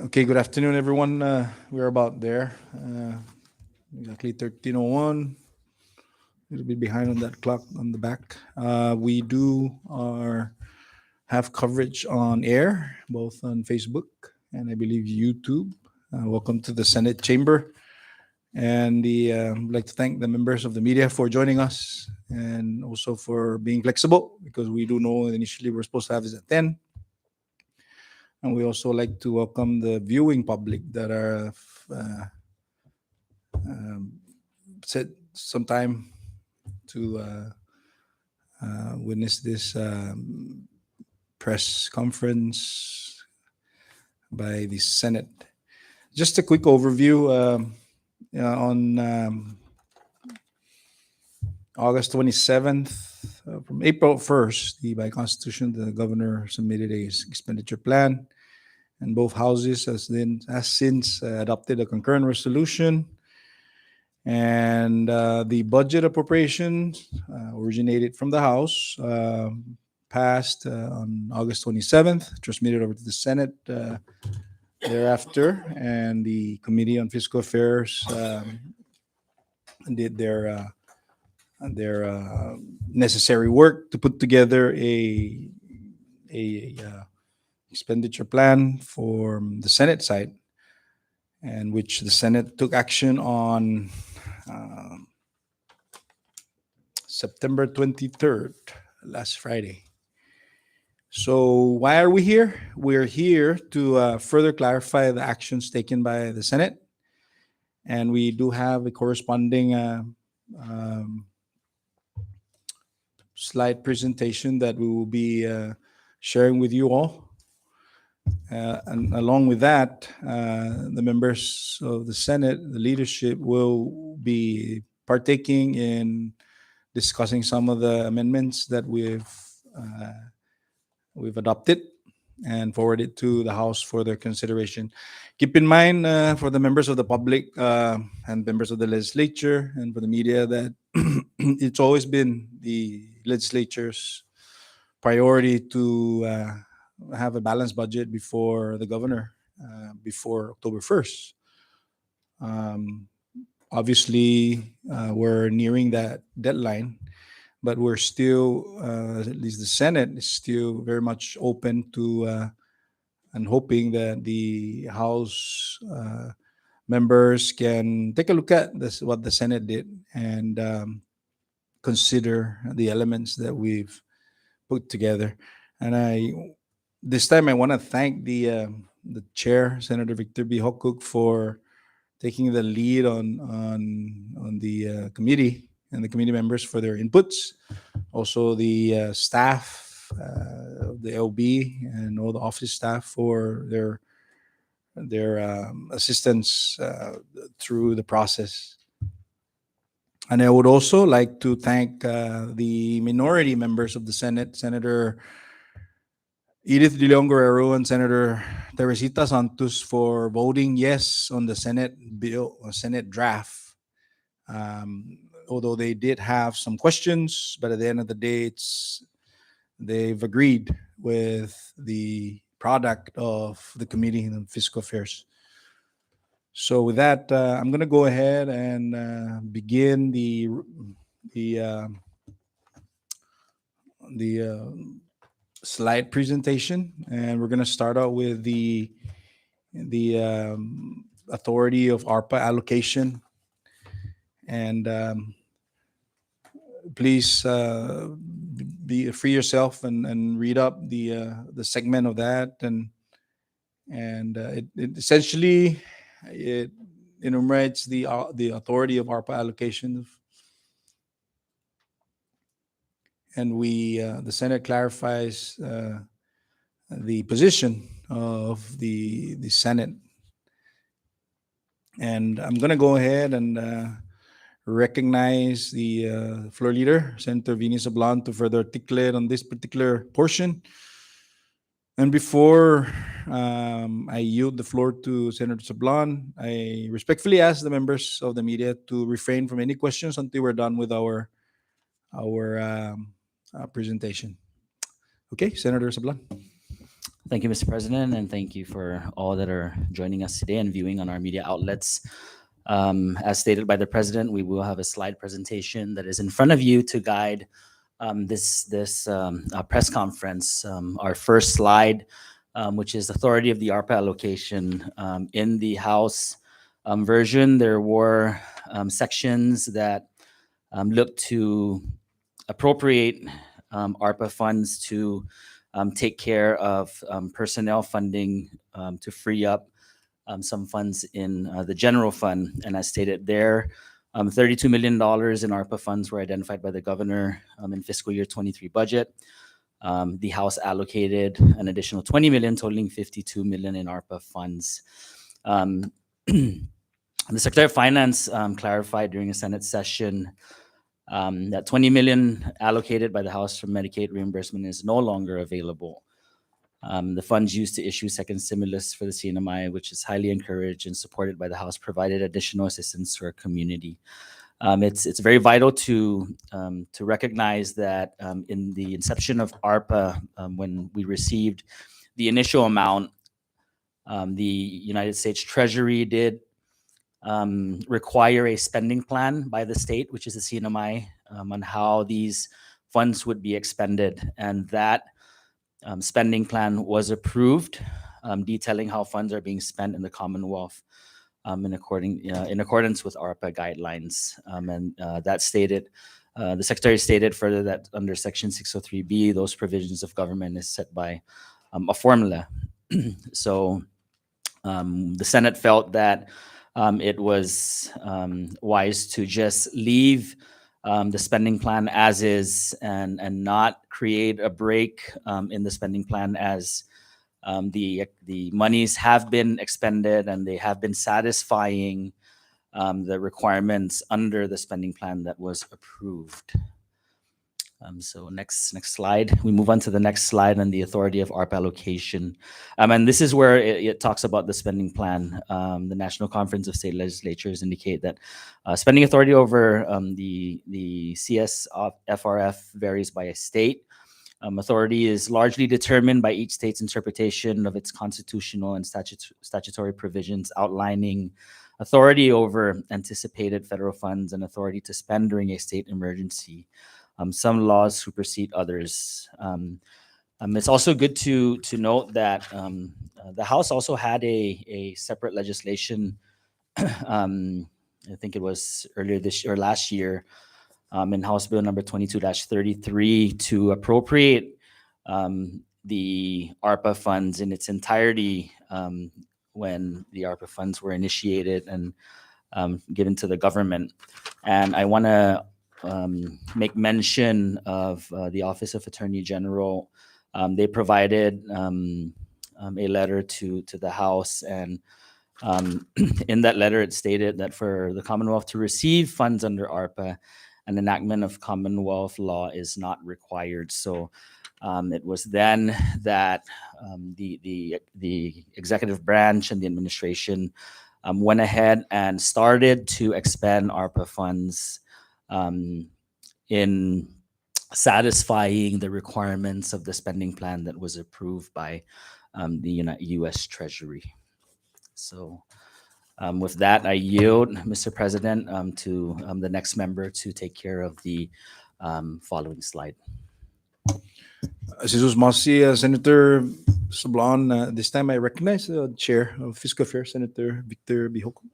Okay, good afternoon, everyone. We're about there. Exactly 13:01. A little bit behind on that clock on the back. We do have coverage on air, both on Facebook and I believe YouTube. Welcome to the Senate Chamber. And I'd like to thank the members of the media for joining us and also for being flexible because we do know initially we're supposed to have this at 10. And we also like to welcome the viewing public that are set some time to witness this press conference by the Senate. Just a quick overview on August 27th, from April 1st, by Constitution, the governor submitted a expenditure plan, and both houses has since adopted a concurrent resolution. And the budget appropriations originated from the House, passed on August 27th, transmitted over to the Senate thereafter, and the Committee on Fiscal Affairs did their necessary work to put together a expenditure plan for the Senate side, and which the Senate took action on September 23rd, last Friday. So why are we here? We're here to further clarify the actions taken by the Senate, and we do have a corresponding slide presentation that we will be sharing with you all. And along with that, the members of the Senate, the leadership, will be partaking in discussing some of the amendments that we've adopted and forwarded to the House for their consideration. Keep in mind, for the members of the public and members of the legislature and for the media, that it's always been the legislature's priority to have a balanced budget before the governor, before October 1st. Obviously, we're nearing that deadline, but we're still, at least the Senate is still very much open to and hoping that the House members can take a look at this, what the Senate did, and consider the elements that we've put together. And this time I want to thank the chair, Senator Victor B. Hockcook, for taking the lead on the committee, and the committee members for their inputs. Also the staff of the LB and all the office staff for their assistance through the process. And I would also like to thank the minority members of the Senate, Senator Edith De Leon Guerrero and Senator Teresita Santos, for voting yes on the Senate bill, Senate draft. Although they did have some questions, but at the end of the day, they've agreed with the product of the Committee on Fiscal Affairs. So with that, I'm going to go ahead and begin the slide presentation, and we're going to start out with the authority of ARPA allocation. And please be free yourself and read up the segment of that, and it essentially it enumerates the authority of ARPA allocation, and the Senate clarifies the position of the Senate. And I'm going to go ahead and recognize the floor leader, Senator Vini Sablan, to further articulate on this particular portion. And before I yield the floor to Senator Sablan, I respectfully ask the members of the media to refrain from any questions until we're done with our presentation. Okay, Senator Sablan. Thank you, Mr. President, and thank you for all that are joining us today and viewing on our media outlets. As stated by the President, we will have a slide presentation that is in front of you to guide this press conference. Our first slide, which is authority of the ARPA allocation. In the House version, there were sections that look to appropriate ARPA funds to take care of personnel funding to free up some funds in the general fund. And as stated there, $32 million in ARPA funds were identified by the governor in fiscal year 23 budget. The House allocated an additional 20 million, totaling 52 million in ARPA funds. The Secretary of Finance clarified during a Senate session that 20 million allocated by the House for Medicaid reimbursement is no longer available. The funds used to issue second stimulus for the CNMI, which is highly encouraged and supported by the House, provided additional assistance to our community. It's very vital to recognize that in the inception of ARPA, when we received the initial amount, the United States Treasury did require a spending plan by the state, which is the CNMI, on how these funds would be expended. And that spending plan was approved, detailing how funds are being spent in the Commonwealth in accordance with ARPA guidelines. And that stated, the Secretary stated further that under Section 603B, those provisions of government is set by a formula. So the Senate felt that it was wise to just leave the spending plan as is and not create a break in the spending plan as the monies have been expended and they have been satisfying the requirements under the spending plan that was approved. So next slide. We move on to the next slide on the authority of ARPA allocation. And this is where it talks about the spending plan. The National Conference of State Legislatures indicate that spending authority over the CS of FRF varies by a state. Authority is largely determined by each state's interpretation of its constitutional and statutory provisions outlining authority over anticipated federal funds and authority to spend during a state emergency. Some laws supersede others. It's also good to note that the House also had a separate legislation. I think it was earlier this or last year, in House Bill number 22-33 to appropriate the ARPA funds in its entirety when the ARPA funds were initiated and given to the government. And I want to make mention of the Office of Attorney General. They provided a letter to the House, and in that letter it stated that for the Commonwealth to receive funds under ARPA, an enactment of Commonwealth law is not required. So it was then that the executive branch and the administration went ahead and started to expend ARPA funds in satisfying the requirements of the spending plan that was approved by the U.S. Treasury. So with that, I yield, Mr. President, to the next member to take care of the following slide. Jesus Masi, Senator Sablan, this time I recognize the Chair of Fiscal Affairs, Senator Victor Bihoko.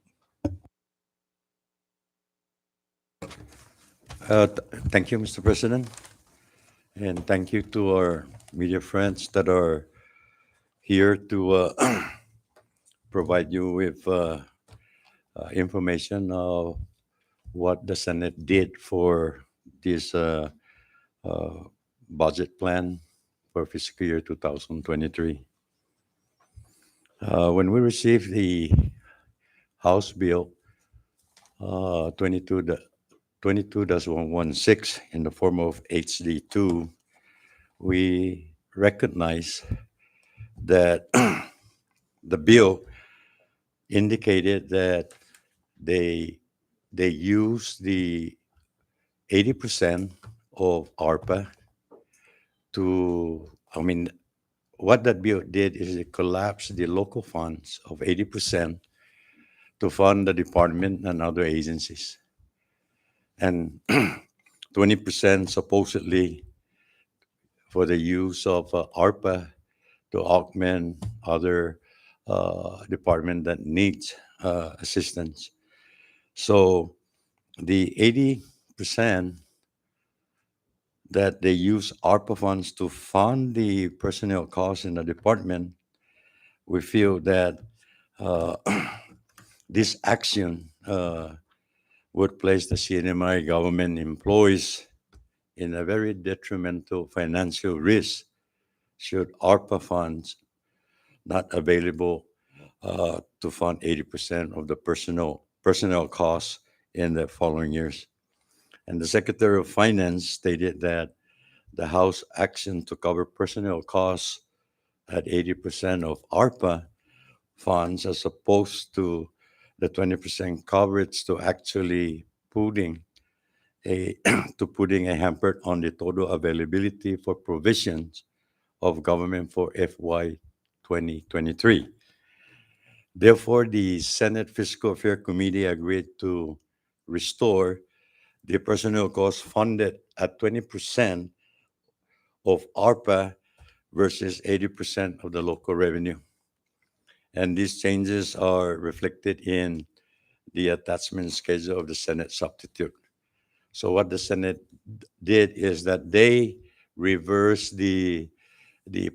Thank you, Mr. President, and thank you to our media friends that are here to provide you with information of what the Senate did for this budget plan for fiscal year 2023. When we received the House Bill 22-116 in the form of HD2, we recognize that the bill indicated that they use the 80% of ARPA to, what that bill did is it collapsed the local funds of 80% to fund the department and other agencies, and 20% supposedly for the use of ARPA to augment other department that needs assistance. So the 80% that they use ARPA funds to fund the personnel costs in the department, we feel that uh, this action would place the CNMI government employees in a very detrimental financial risk should ARPA funds not available to fund 80% of the personnel costs in the following years. And the Secretary of Finance stated that the House action to cover personnel costs at 80% of ARPA funds as opposed to the 20% coverage to actually putting a putting a hamper on the total availability for provisions of government for FY 2023. Therefore, the Senate Fiscal Affairs Committee agreed to restore the personnel costs funded at 20% of ARPA versus 80% of the local revenue. And these changes are reflected in the attachment schedule of the Senate substitute. So what the Senate did is that they reversed the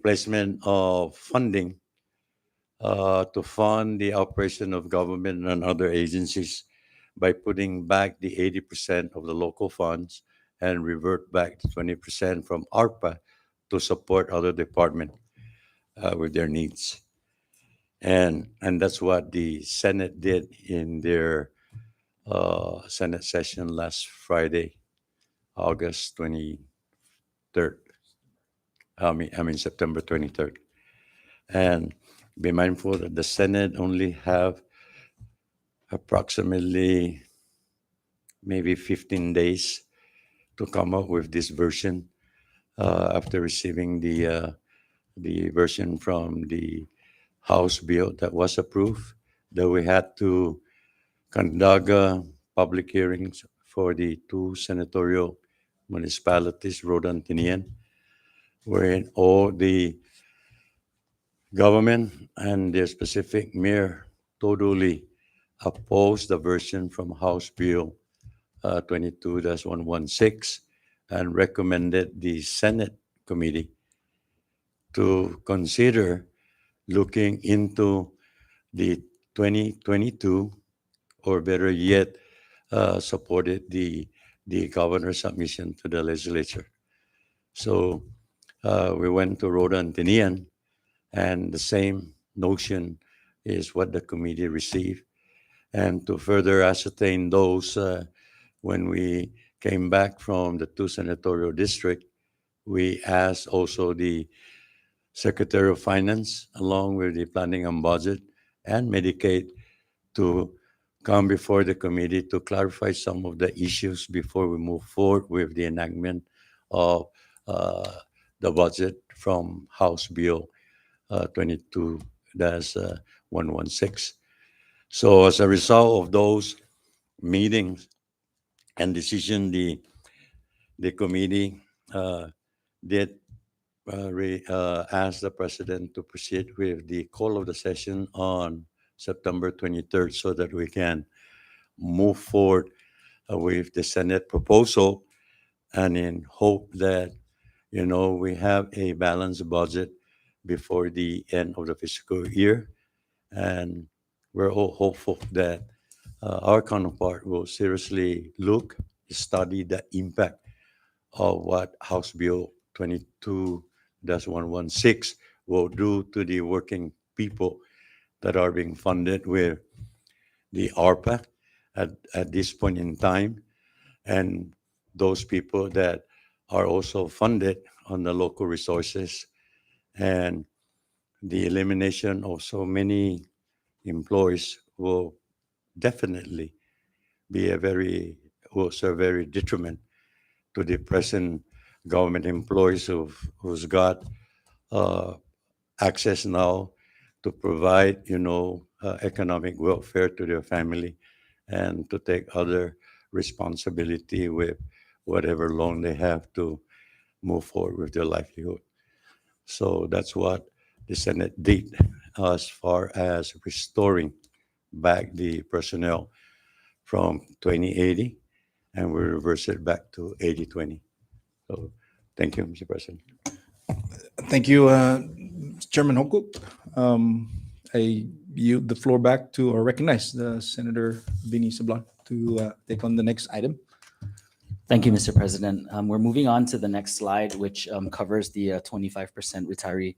placement of funding to fund the operation of government and other agencies by putting back the 80% of the local funds and revert back the 20% from ARPA to support other departments with their needs. And that's what the Senate did in their Senate session last Friday, August 23rd. I mean September 23rd. And be mindful that the Senate only have approximately maybe 15 days to come up with this version after receiving the version from the House bill that was approved. That we had to conduct public hearings for the two senatorial municipalities, Rhode and Tinian, wherein all the government and their specific mayor totally opposed the version from House Bill 22-116 and recommended the Senate committee to consider looking into the 2022, or better yet, supported the governor's submission to the legislature. So we went to Rhode and Tinian, and the same notion is what the committee received. And to further ascertain those, when we came back from the two senatorial district, we asked also the Secretary of Finance, along with the Planning and Budget and Medicaid, to come before the committee to clarify some of the issues before we move forward with the enactment of the budget from House Bill 22-116. So as a result of those meetings and decision, the committee did ask the president to proceed with the call of the session on September 23rd so that we can move forward with the Senate proposal, and in hope that we have a balanced budget before the end of the fiscal year. And we're all hopeful that our counterpart will seriously study the impact of what House Bill 22-116 will do to the working people that are being funded with the ARPA at this point in time, and those people that are also funded on the local resources, and the elimination of so many employees will definitely will serve very detriment to the present government employees who's got access now to provide, economic welfare to their family and to take other responsibility with whatever loan they have to move forward with their livelihood. So that's what the Senate did as far as restoring back the personnel from 2080, and we reverse it back to 80/20. So thank you, Mr. President. Thank you, Chairman Hokuk. I yield the floor back to, or recognize Senator Bini Sablan to take on the next item. Thank you, Mr. President. We're moving on to the next slide, which covers the 25% retiree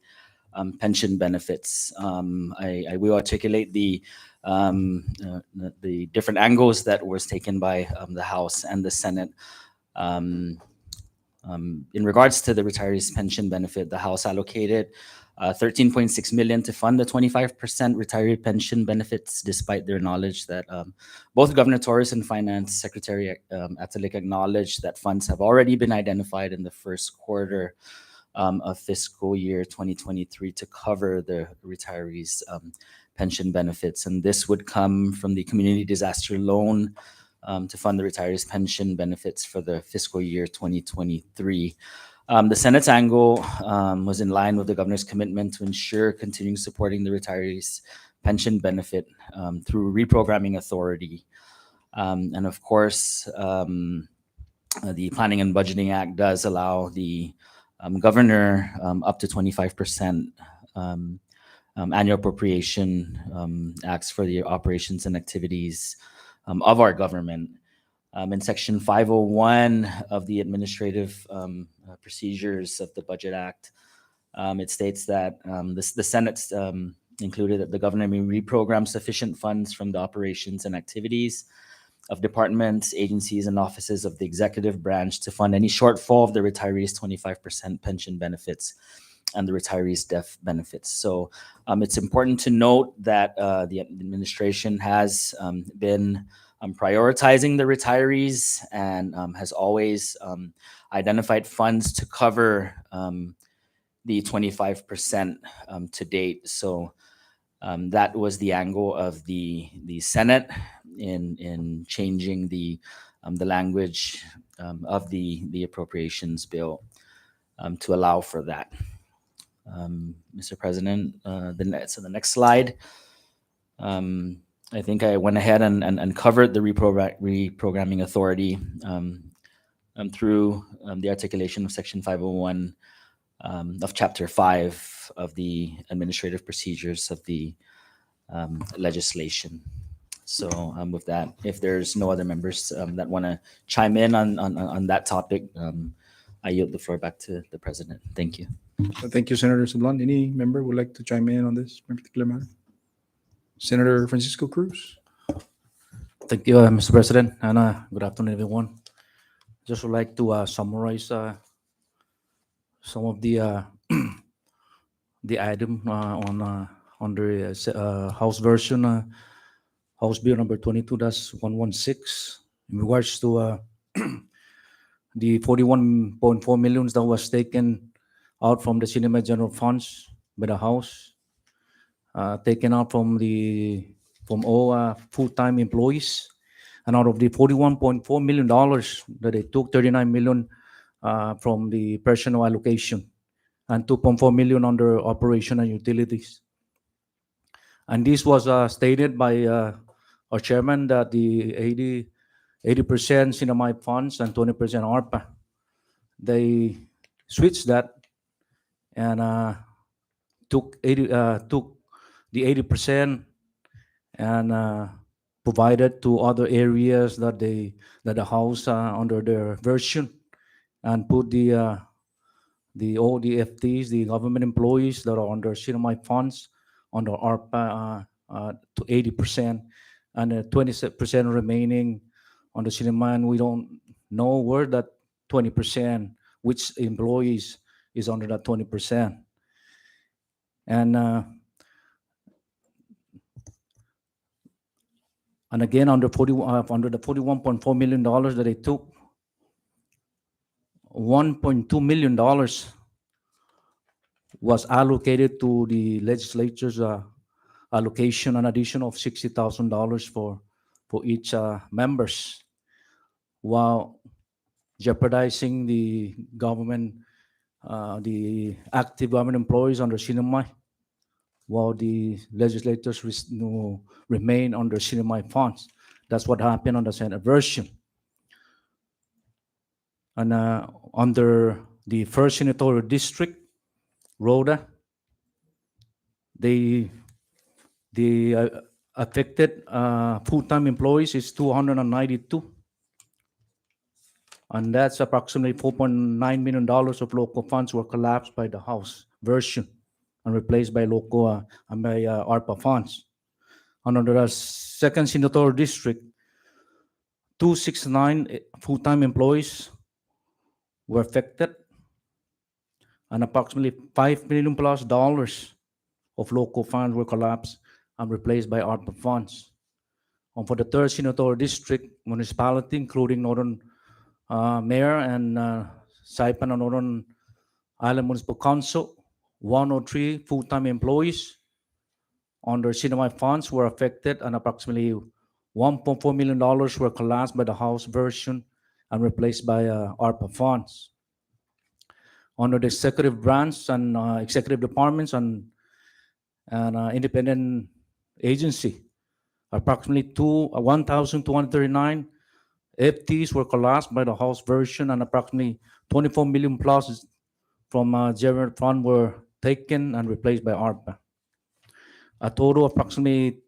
pension benefits. I will articulate the different angles that was taken by the House and the Senate. In regards to the retirees' pension benefit, the House allocated 13.6 million to fund the 25% retiree pension benefits, despite their knowledge that both Governor Torres and Finance Secretary Atalik acknowledged that funds have already been identified in the first quarter of fiscal year 2023 to cover the retirees' pension benefits. And this would come from the community disaster loan to fund the retirees' pension benefits for the fiscal year 2023. The Senate's angle was in line with the governor's commitment to ensure continuing supporting the retirees' pension benefit through reprogramming authority. And of course, the Planning and Budgeting Act does allow the governor up to 25% annual appropriation acts for the operations and activities of our government. In Section 501 of the Administrative Procedures of the Budget Act, it states that the Senate's included that the governor may reprogram sufficient funds from the operations and activities of departments, agencies, and offices of the executive branch to fund any shortfall of the retirees' 25% pension benefits and the retirees' death benefits. So it's important to note that the administration has been prioritizing the retirees and has always identified funds to cover the 25% to date. So that was the angle of the Senate in changing the language of the appropriations bill to allow for that. Mr. President, the next slide. I think I went ahead and covered the reprogramming authority through the articulation of Section 501 of Chapter 5 of the Administrative Procedures of the legislation. So with that, if there's no other members that want to chime in on that topic, I yield the floor back to the President. Thank you. Thank you, Senator Sablan. Any member would like to chime in on this particular matter? Senator Francisco Cruz. Thank you, Mr. President, and good afternoon, everyone. Just would like to summarize some of the item on the House version, House Bill number 22-116, in regards to the 41.4 million that was taken out from the Cinema General Funds by the House, taken out from all full-time employees, and out of the $41.4 million that they took, 39 million from the personal allocation, and 2.4 million under operation and utilities. And this was stated by our chairman that the 80% Cinema funds and 20% ARPA. They switched that and took the 80% and provided to other areas that the House under their version, and put all the FTs, the government employees that are under Cinema funds, under ARPA to 80%, and 20% remaining on the Cinema. And we don't know where that 20%, which employees is under that 20%. And again, under the $41.4 million that they took, $1.2 million was allocated to the legislature's allocation, an addition of $60,000 for each members, while jeopardizing the government, the active government employees under CNMI, while the legislators remain under CNMI funds. That's what happened on the Senate version. And under the first senatorial district, Rhoda, the affected full-time employees is 292, and that's approximately $4.9 million of local funds were collapsed by the House version and replaced by local and by ARPA funds. And under the second senatorial district, 269 full-time employees were affected, and approximately $5 million plus of local funds were collapsed and replaced by ARPA funds. And for the third senatorial district municipality, including Northern Mayor and Saipan and Northern Island Municipal Council, 103 full-time employees under CNMI funds were affected, and approximately $1.4 million were collapsed by the House version and replaced by ARPA funds. Under the executive branch and executive departments and independent agency, approximately 1,239 FTs were collapsed by the House version, and approximately 24 million plus from general fund were taken and replaced by ARPA. A total of approximately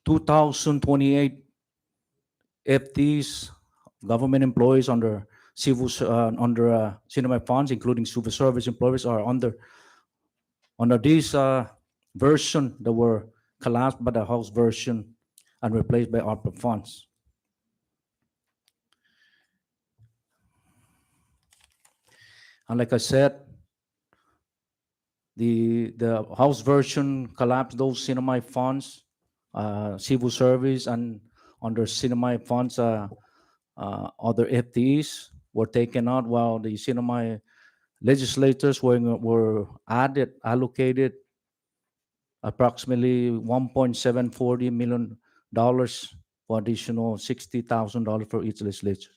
2,028 FTs, government employees under CNMI funds, including civil service employees, are under this version that were collapsed by the House version and replaced by ARPA funds. And like I said, the House version collapsed those CNMI funds, civil service, and under CNMI funds, other FTEs were taken out, while the CNMI legislators were allocated approximately $1.740 million for additional $60,000 for each legislature.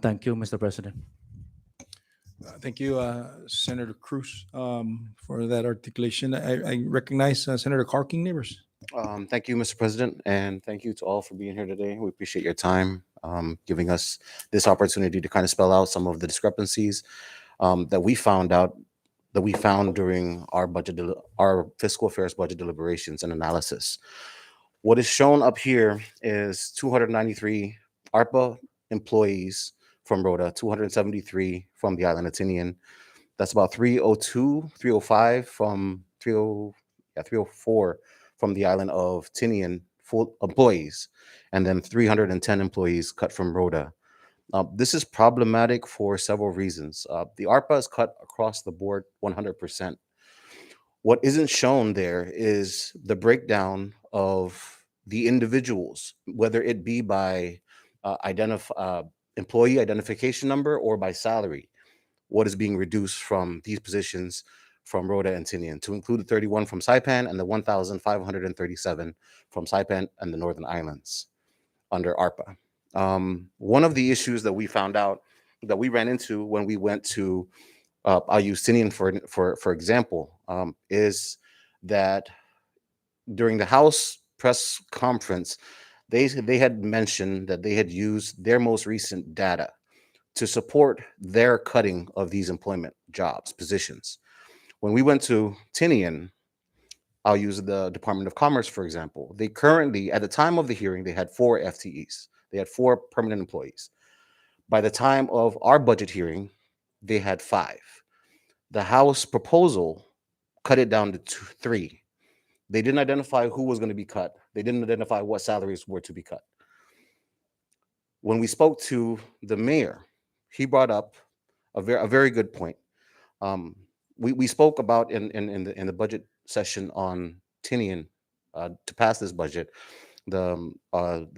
Thank you, Mr. President. Thank you, Senator Cruz, for that articulation. I recognize Senator Carking Neighbors. Thank you, Mr. President, and thank you to all for being here today. We appreciate your time, giving us this opportunity to kind of spell out some of the discrepancies that we found during our fiscal affairs budget deliberations and analysis. What is shown up here is 293 ARPA employees from Rhoda, 273 from the island of Tinian. That's about 302, 305 from 304 from the island of Tinian full employees, and then 310 employees cut from Rhoda. This is problematic for several reasons. The ARPA is cut across the board 100%. What isn't shown there is the breakdown of the individuals, whether it be by employee identification number or by salary, what is being reduced from these positions from Rhoda and Tinian, to include the 31 from Saipan and the 1,537 from Saipan and the Northern Islands under ARPA. One of the issues that we found out that we ran into when we went to, I'll use Tinian for example, is that during the House press conference, they had mentioned that they had used their most recent data to support their cutting of these employment jobs, positions. When we went to Tinian, I'll use the Department of Commerce, for example. They currently, at the time of the hearing, they had 4 FTEs. They had 4 permanent employees. By the time of our budget hearing, they had 5. The House proposal cut it down to 3. They didn't identify who was going to be cut. They didn't identify what salaries were to be cut. When we spoke to the mayor, he brought up a very good point. We spoke about in the budget session on Tinian to pass this budget, the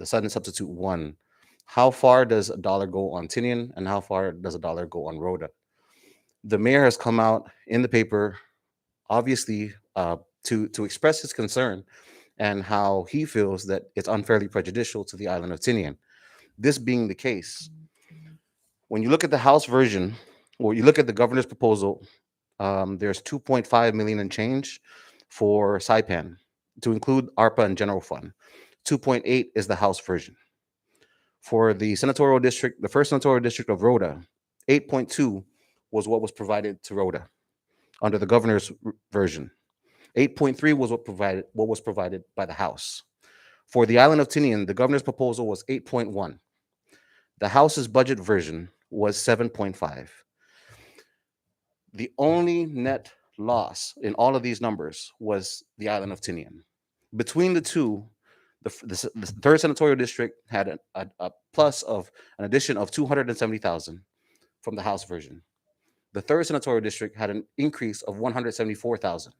sudden substitute 1. How far does $1 go on Tinian, and how far does $1 go on Rhoda? the mayor has come out in the paper, obviously, to express his concern and how he feels that it's unfairly prejudicial to the island of Tinian. This being the case, when you look at the House version, or you look at the governor's proposal, there's 2.5 million and change for Saipan to include ARPA and general fund. 2.8 is the House version. For the senatorial district, the first senatorial district of Rhoda, 8.2 was what was provided to Rhoda under the governor's version. 8.3 was what was provided by the House. For the island of Tinian, the governor's proposal was 8.1. The House's budget version was 7.5. The only net loss in all of these numbers was the island of Tinian. Between the two, the third senatorial district had a plus of an addition of 270,000 from the House version. The third senatorial district had an increase of 174,000.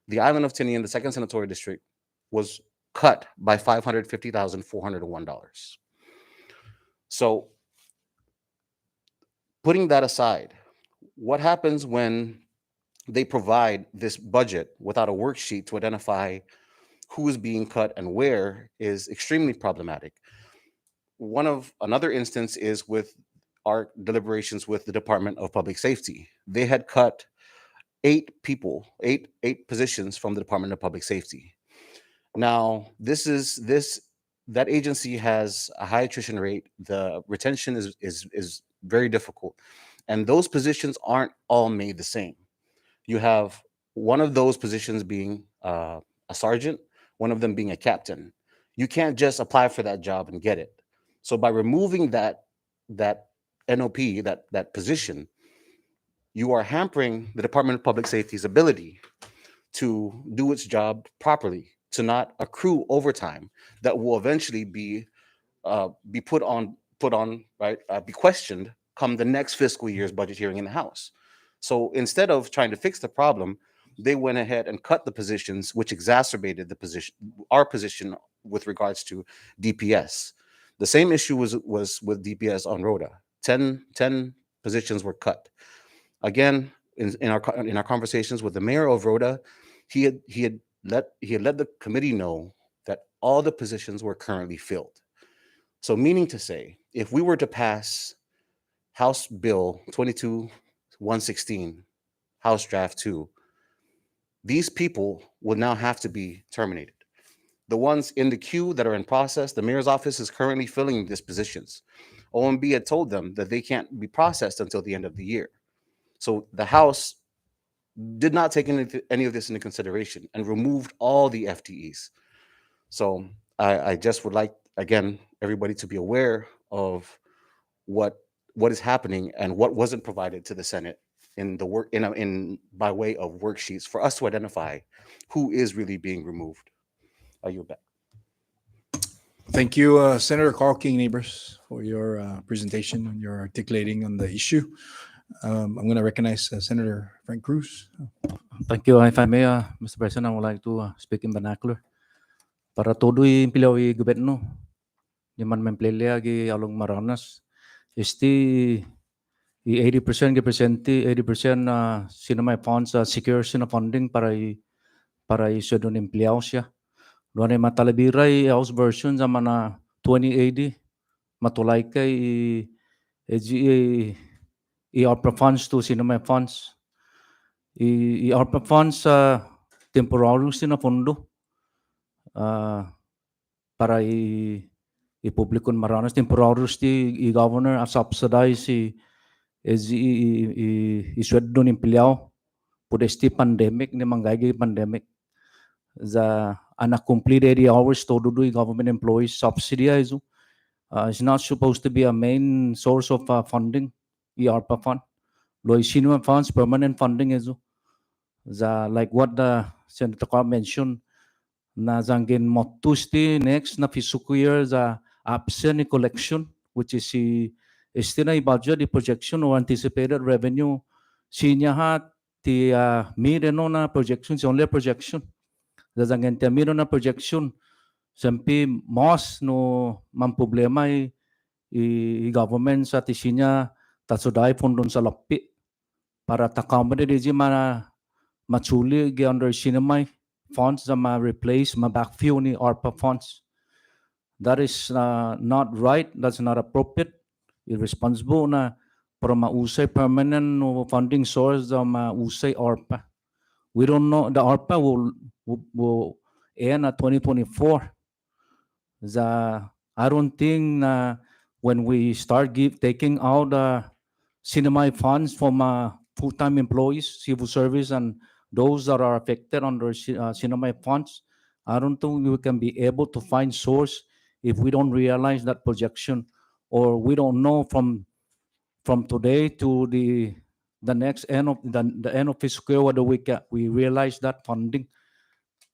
The island of Tinian, the second senatorial district, was cut by $550,401. So, putting that aside, what happens when they provide this budget without a worksheet to identify who is being cut and where is extremely problematic. Another instance is with our deliberations with the Department of Public Safety. They had cut 8 positions from the Department of Public Safety. Now, that agency has a high attrition rate. The retention is very difficult. And those positions aren't all made the same. You have one of those positions being a sergeant, one of them being a captain. You can't just apply for that job and get it. So by removing that NOP, that position, you are hampering the Department of Public Safety's ability to do its job properly, to not accrue overtime that will eventually be put on, right, be questioned come the next fiscal year's budget hearing in the House. So instead of trying to fix the problem, they went ahead and cut the positions, which exacerbated our position with regards to DPS. The same issue was with DPS on Rhoda. 10 positions were cut. Again, in our conversations with the mayor of Rhoda, he had let the committee know that all the positions were currently filled. So meaning to say, if we were to pass House Bill 22-116, House Draft 2, these people will now have to be terminated. The ones in the queue that are in process, the mayor's office is currently filling these positions. OMB had told them that they can't be processed until the end of the year. So the House did not take any of this into consideration and removed all the FTEs. So I just would like, again, everybody to be aware of what is happening and what wasn't provided to the Senate in the work by way of worksheets for us to identify who is really being removed. Are you back? Thank you, Senator Carl King, neighbors, for your presentation and your articulating on the issue. I'm going to recognize Senator Frank Cruz. Thank you. If I may, Mr. President, I would like to speak in vernacular. Para todo yung pilaw yung gobyerno, yung man memplelea gi along maranas, isti 80% representi 80% sino may funds secure sino funding para iso don empleado siya. Doon ay matalabiray House version sa mana 2080 matulay kay ARPA funds to sino may funds. ARPA funds temporary sino fondo para i-publikon maranas temporary i-governor subsidize i-sweldo ng empleado por este pandemic ni manggay pandemic za uncompleted hours todo do government employees subsidize is not supposed to be a main source of funding ARPA fund lo sino funds permanent funding is za like what the Senator Carl mentioned na zangin motusti next na fiscal year za absent collection which is estimate budget the projection or anticipated revenue sinya hat ti mireno na projection only a projection zangin ti mireno na projection sempi most no man problema i government sa ti sinya tasudai fundon sa lapi para accommodate di machuli gi under sinamay funds na ma-replace, ma-backfill ni ARPA funds. That is not right. That's not appropriate. Irresponsible na para mausay permanent funding source na mausay ARPA. We don't know. The ARPA will end at 2024. I don't think when we start taking out cinema funds from full-time employees, civil service, and those that are affected under cinema funds, I don't think we can be able to find source if we don't realize that projection, or we don't know from today to the next end of the end of fiscal year whether we realize that funding.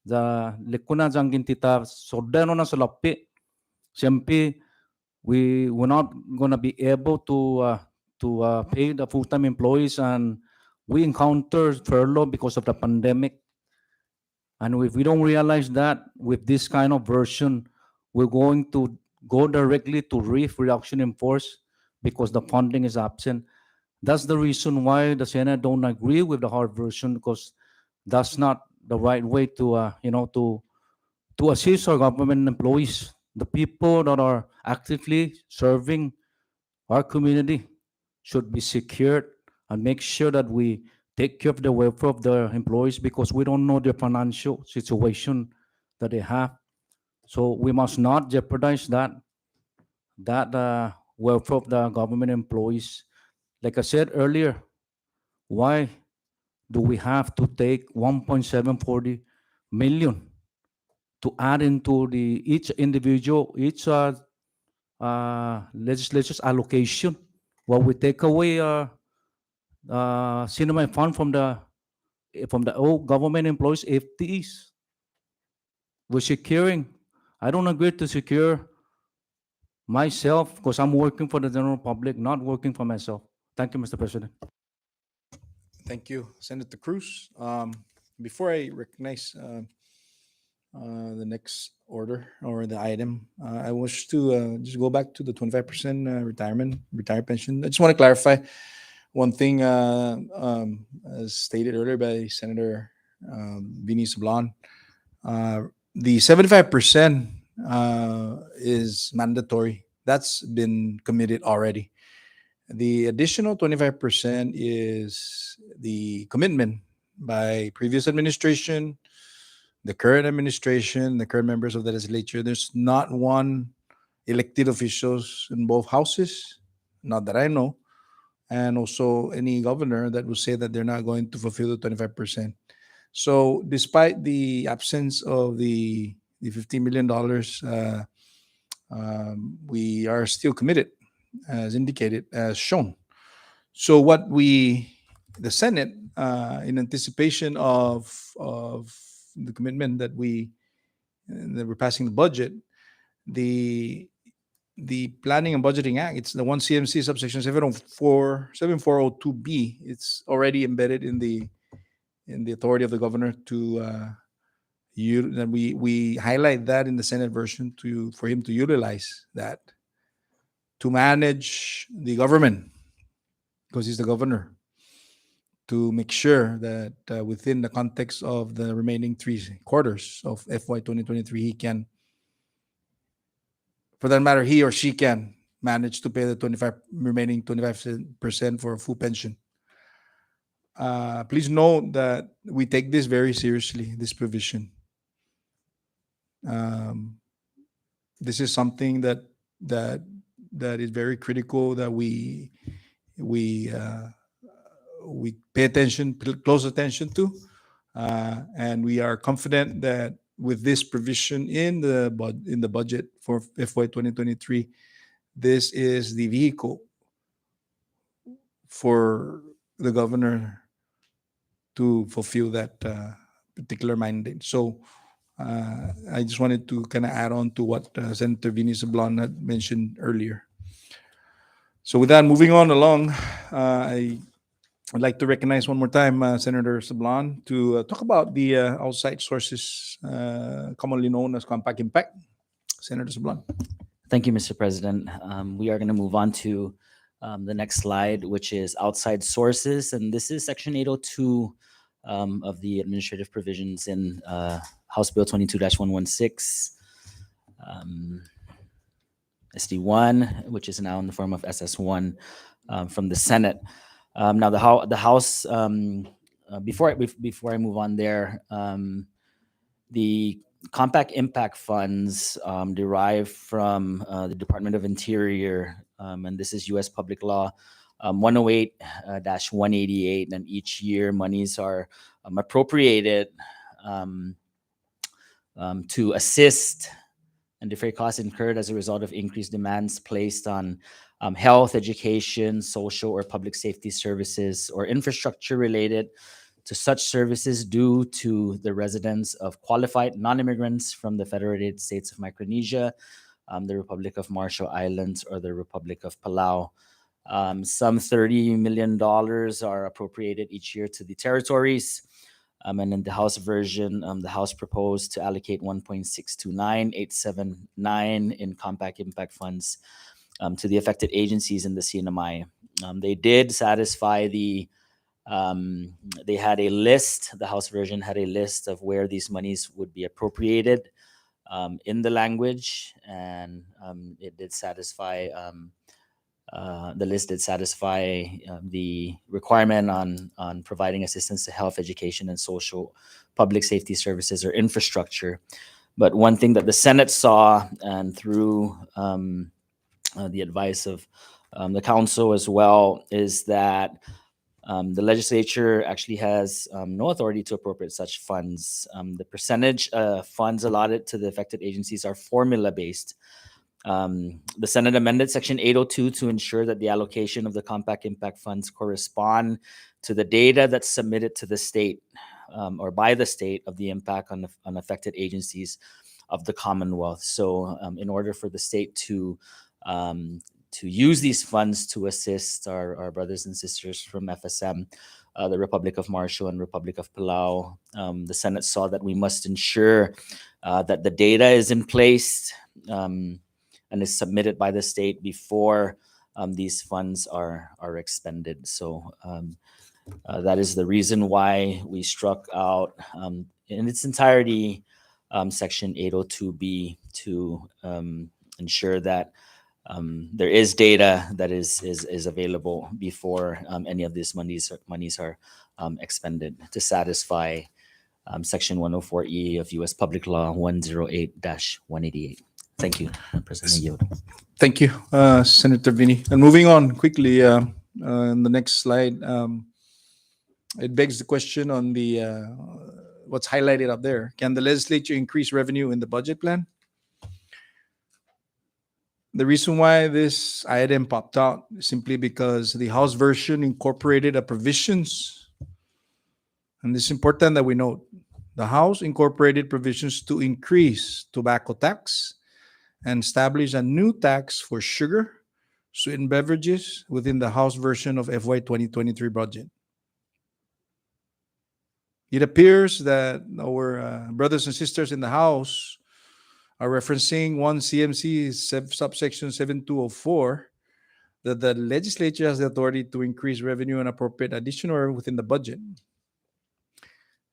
The likuna jangin tita sodano na sa lapi. Siyempre, we're not gonna be able to pay the full-time employees, and we encounter furlough because of the pandemic. And if we don't realize that with this kind of version, we're going to go directly to reduction in force because the funding is absent. That's the reason why the Senate don't agree with the hard version, because that's not the right way to to assist our government employees, the people that are actively serving our community should be secured, and make sure that we take care of the welfare of the employees, because we don't know their financial situation that they have. So we must not jeopardize that welfare of the government employees. Like I said earlier, why do we have to take 1.740 million to add into each individual, each legislature's allocation, while we take away cinema fund from the old government employees, FTEs? We're securing. I don't agree to secure myself because I'm working for the general public, not working for myself. Thank you, Mr. President. Thank you, Senator Cruz. Before I recognize the next order or the item, I wish to just go back to the 25% retirement pension. I just want to clarify one thing, as stated earlier by Senator Vinny Sablan. The 75% is mandatory. That's been committed already. The additional 25% is the commitment by previous administration, the current administration, the current members of the legislature. There's not one elected officials in both houses, not that I know, and also any governor that will say that they're not going to fulfill the 25%. So despite the absence of the $15 million, we are still committed, as indicated, as shown. So what the Senate, in anticipation of the commitment that we're passing the budget, the Planning and Budgeting Act, it's the 1 CMC subsection 7402B. It's already embedded in the authority of the governor to we highlight that in the Senate version for him to utilize that to manage the government, because he's the governor, to make sure that within the context of the remaining 3 quarters of FY 2023, he can, for that matter, he or she can manage to pay the remaining 25% for a full pension. Please note that we take this very seriously, this provision. This is something that is very critical, that we pay close attention to, and we are confident that with this provision in the budget for FY 2023, this is the vehicle for the governor to fulfill that particular mandate. So I just wanted to kind of add on to what Senator Vinny Sablan had mentioned earlier. So with that, moving on along, I'd like to recognize one more time Senator Sablan to talk about the outside sources, commonly known as compact impact. Senator Sablan. Thank you, Mr. President. We are going to move on to The next slide, which is outside sources, and this is Section 802 of the administrative provisions in House Bill 22-116, SD1, which is now in the form of SS1 from the Senate. Now the House, before I move on there, the compact impact funds derive from the Department of Interior, and this is U.S. Public Law 108-188, and each year monies are appropriated to assist and defray costs incurred as a result of increased demands placed on health, education, social, or public safety services or infrastructure related to such services due to the residence of qualified non-immigrants from the Federated States of Micronesia, the Republic of Marshall Islands, or the Republic of Palau. Some $30 million are appropriated each year to the territories. And in the House version, the House proposed to allocate 1.629879 in compact impact funds to the affected agencies in the CNMI. They did satisfy the they had a list, the House version had a list of where these monies would be appropriated in the language, and it did satisfy, the list did satisfy the requirement on providing assistance to health, education, and social public safety services or infrastructure. But one thing that the Senate saw, and through the advice of the counsel as well, is that the legislature actually has no authority to appropriate such funds. The percentage funds allotted to the affected agencies are formula-based. The Senate amended Section 802 to ensure that the allocation of the compact impact funds correspond to the data that's submitted to the state or by the state of the impact on affected agencies of the Commonwealth. So in order for the state to use these funds to assist our brothers and sisters from FSM, the Republic of Marshall and Republic of Palau, the Senate saw that we must ensure that the data is in place and is submitted by the state before these funds are expended. So that is the reason why we struck out in its entirety Section 802B to ensure that there is data that is available before any of these monies are expended to satisfy Section 104E of U.S. Public Law 108-188. Thank you, President Yoda. Thank you, Senator Vinny. And moving on quickly, in the next slide, it begs the question on the what's highlighted up there. Can the legislature increase revenue in the budget plan? The reason why this item popped out is simply because the House version incorporated a provisions, and it's important that we note, the House incorporated provisions to increase tobacco tax and establish a new tax for sugar, sweetened beverages within the House version of FY 2023 budget. It appears that our brothers and sisters in the House are referencing 1 CMC subsection 7204, that the legislature has the authority to increase revenue and appropriate additional within the budget.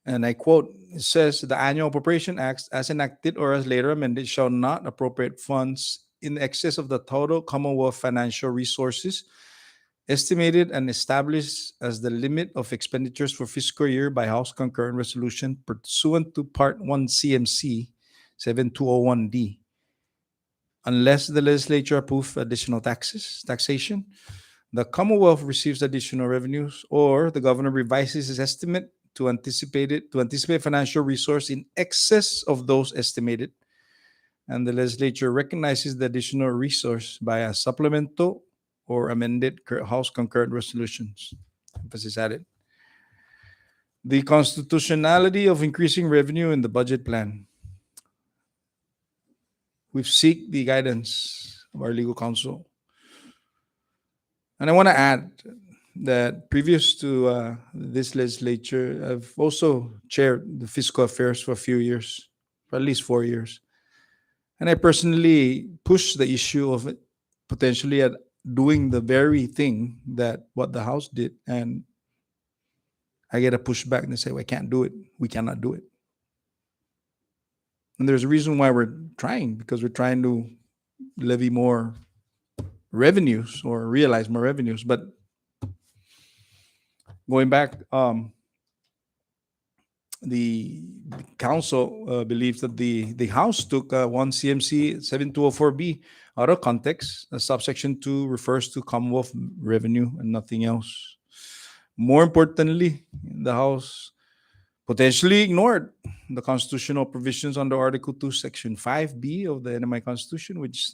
And I quote, it says, the annual appropriation acts as enacted or as later amended shall not appropriate funds in excess of the total Commonwealth financial resources estimated and established as the limit of expenditures for fiscal year by House concurrent resolution pursuant to Part 1 CMC 7201D, unless the legislature approves additional taxation, the Commonwealth receives additional revenues, or the governor revises his estimate to anticipate financial resource in excess of those estimated, and the legislature recognizes the additional resource by a supplemental or amended House concurrent resolutions. Emphasis added. The constitutionality of increasing revenue in the budget plan. We've sought the guidance of our legal counsel. And I want to add that previous to this legislature, I've also chaired the fiscal affairs for a few years, for at least 4 years. And I personally pushed the issue of potentially doing the very thing that what the House did, and I get a pushback and they say, well, I can't do it. We cannot do it. And there's a reason why we're trying, because we're trying to levy more revenues or realize more revenues. But going back, the council believes that the House took 1 CMC 7204B out of context. Subsection 2 refers to Commonwealth revenue and nothing else. More importantly, the House potentially ignored the constitutional provisions under Article 2, Section 5B of the NMI Constitution, which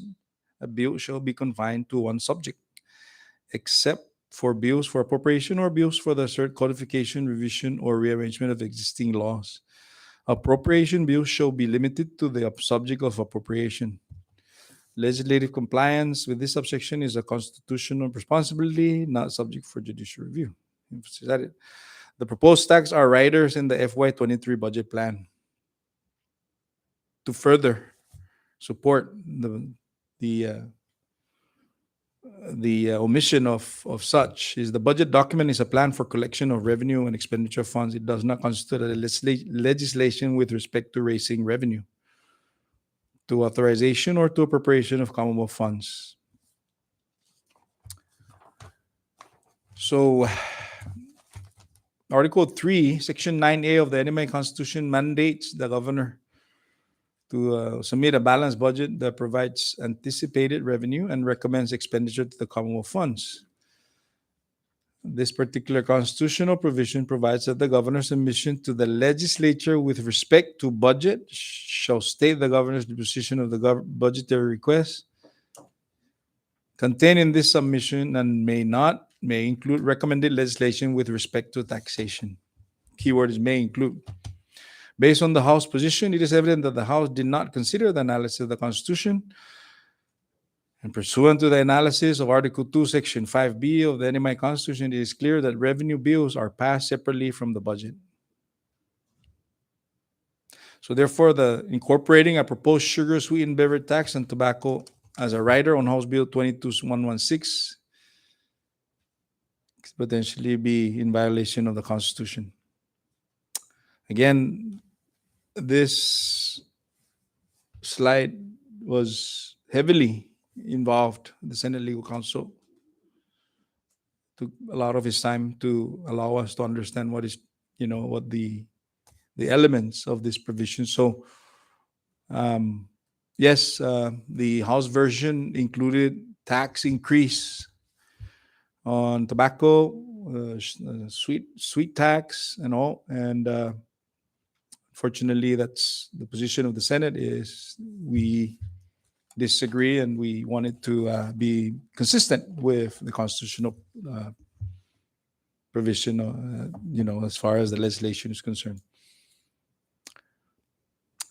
a bill shall be confined to one subject, except for bills for appropriation or bills for the codification, revision, or rearrangement of existing laws. Appropriation bills shall be limited to the subject of appropriation. Legislative compliance with this subsection is a constitutional responsibility, not subject for judicial review. Is that it? The proposed tax are riders in the FY23 budget plan. To further support the omission of such is the budget document is a plan for collection of revenue and expenditure funds. It does not constitute a legislation with respect to raising revenue, to authorization, or to appropriation of Commonwealth funds. So Article 3, Section 9A of the NMI Constitution mandates the governor to submit a balanced budget that provides anticipated revenue and recommends expenditure to the Commonwealth funds. This particular constitutional provision provides that the governor's submission to the legislature with respect to budget shall state the governor's position of the budgetary request contained in this submission and may include recommended legislation with respect to taxation. Keyword is may include. Based on the House position, it is evident that the House did not consider the analysis of the Constitution. And pursuant to the analysis of Article 2, Section 5B of the NMI Constitution, it is clear that revenue bills are passed separately from the budget. So therefore, the incorporating a proposed sugar, sweetened beverage tax and tobacco as a rider on House Bill 22116 could potentially be in violation of the Constitution. Again, this slide was heavily involved. The Senate Legal Counsel took a lot of his time to allow us to understand what is, what the elements of this provision. So, yes, the House version included tax increase on tobacco, sweet tax, and all. And fortunately, that's the position of the Senate. Is we disagree, and we wanted to be consistent with the constitutional provision, as far as the legislation is concerned.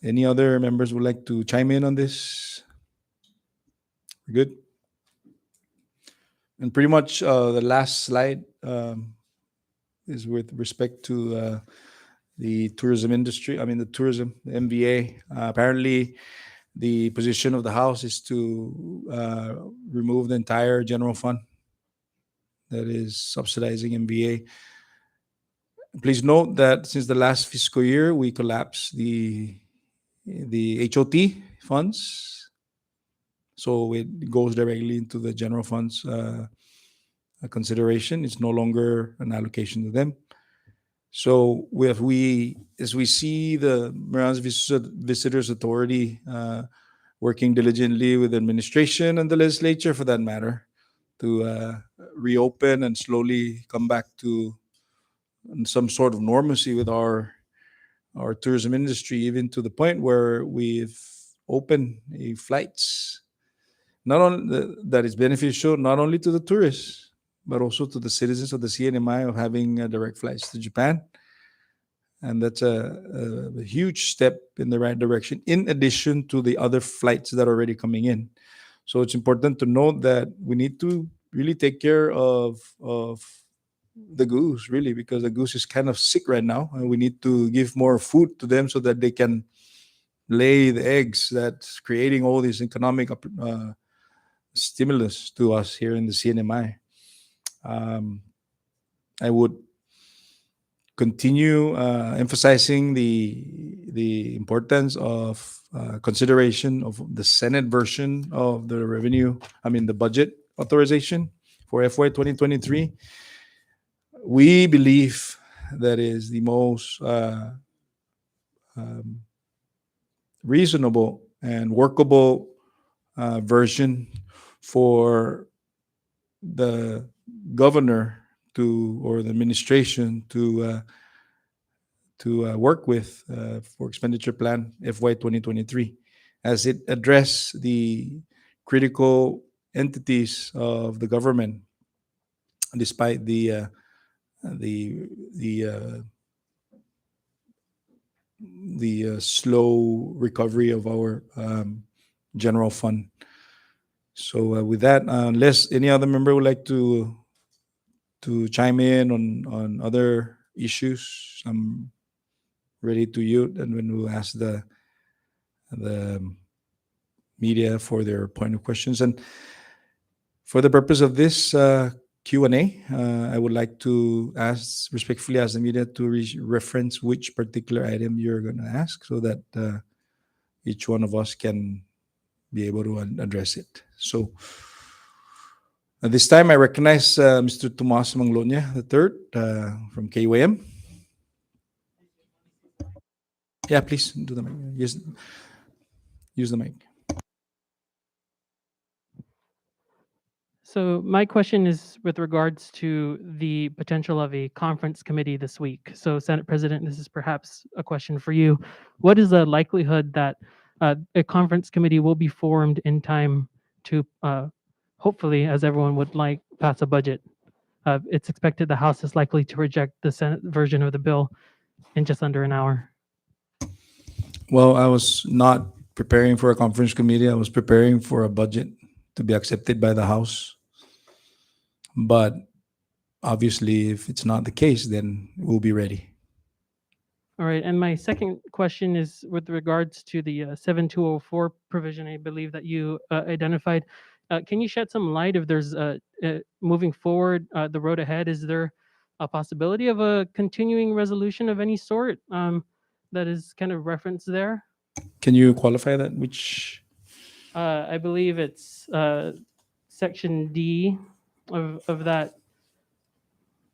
Any other members would like to chime in on this? Good. And pretty much the last slide is with respect to the tourism industry. The tourism, the MVA. Apparently, the position of the House is to remove the entire general fund that is subsidizing MVA. Please note that since the last fiscal year, we collapsed the HOT funds. So it goes directly into the general funds consideration. It's no longer an allocation to them. So as we see the Marines Visitors Authority working diligently with the administration and the legislature, for that matter, to reopen and slowly come back to some sort of normalcy with our tourism industry, even to the point where we've opened flights, not only that is beneficial not only to the tourists, but also to the citizens of the CNMI, of having direct flights to Japan. And that's a huge step in the right direction, in addition to the other flights that are already coming in. So it's important to note that we need to really take care of the goose, really, because the goose is kind of sick right now, and we need to give more food to them so that they can lay the eggs that's creating all these economic stimulus to us here in the CNMI. I would continue emphasizing the importance of consideration of the Senate version of the the budget authorization for FY 2023. We believe that is the most reasonable and workable version for the governor or the administration to work with for expenditure plan FY 2023, as it address the critical entities of the government, despite the slow recovery of our general fund. So with that, unless any other member would like to chime in on other issues, I'm ready to yield, and when we'll ask the media for their point of questions. And for the purpose of this Q&A, I would like to respectfully ask the media to reference which particular item you're going to ask, so that each one of us can be able to address it. So at this time, I recognize Mr. Tomas Manglonia III from KUAM. Yeah, please do the mic. Use the mic. So my question is with regards to the potential of a conference committee this week. So Senate President, this is perhaps a question for you. What is the likelihood that a conference committee will be formed in time to hopefully, as everyone would like, pass a budget? It's expected the House is likely to reject the Senate version of the bill in just under an hour. Well, I was not preparing for a conference committee. I was preparing for a budget to be accepted by the House. But obviously, if it's not the case, then we'll be ready. All right. And my second question is with regards to the 7204 provision, I believe that you identified. Can you shed some light if there's moving forward, the road ahead? Is there a possibility of a continuing resolution of any sort that is kind of referenced there? Can you qualify that? Which? I believe it's section D of that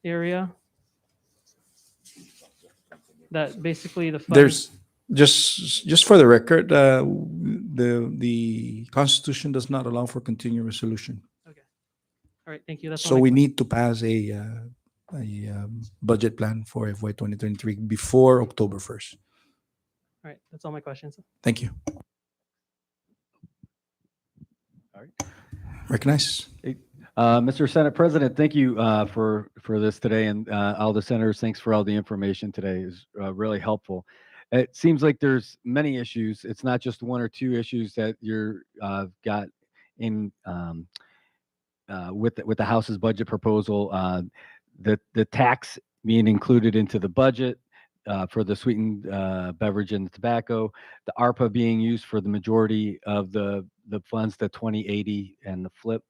area. That basically the fund. There's just for the record, the Constitution does not allow for continuing resolution. Okay. All right. Thank you. That's all So my we questions. need to pass a budget plan for FY 2023 before October 1st. All right. That's all my questions. Thank you. All right. Recognize. Mr. Senate President, thank you for this today, and all the senators, thanks for all the information today. Is really helpful. It seems like there's many issues. It's not just one or two issues that you're got in with the House's budget proposal. The tax being included into the budget for the sweetened beverage and tobacco, the ARPA being used for the majority of the funds, the 2080 and the flip.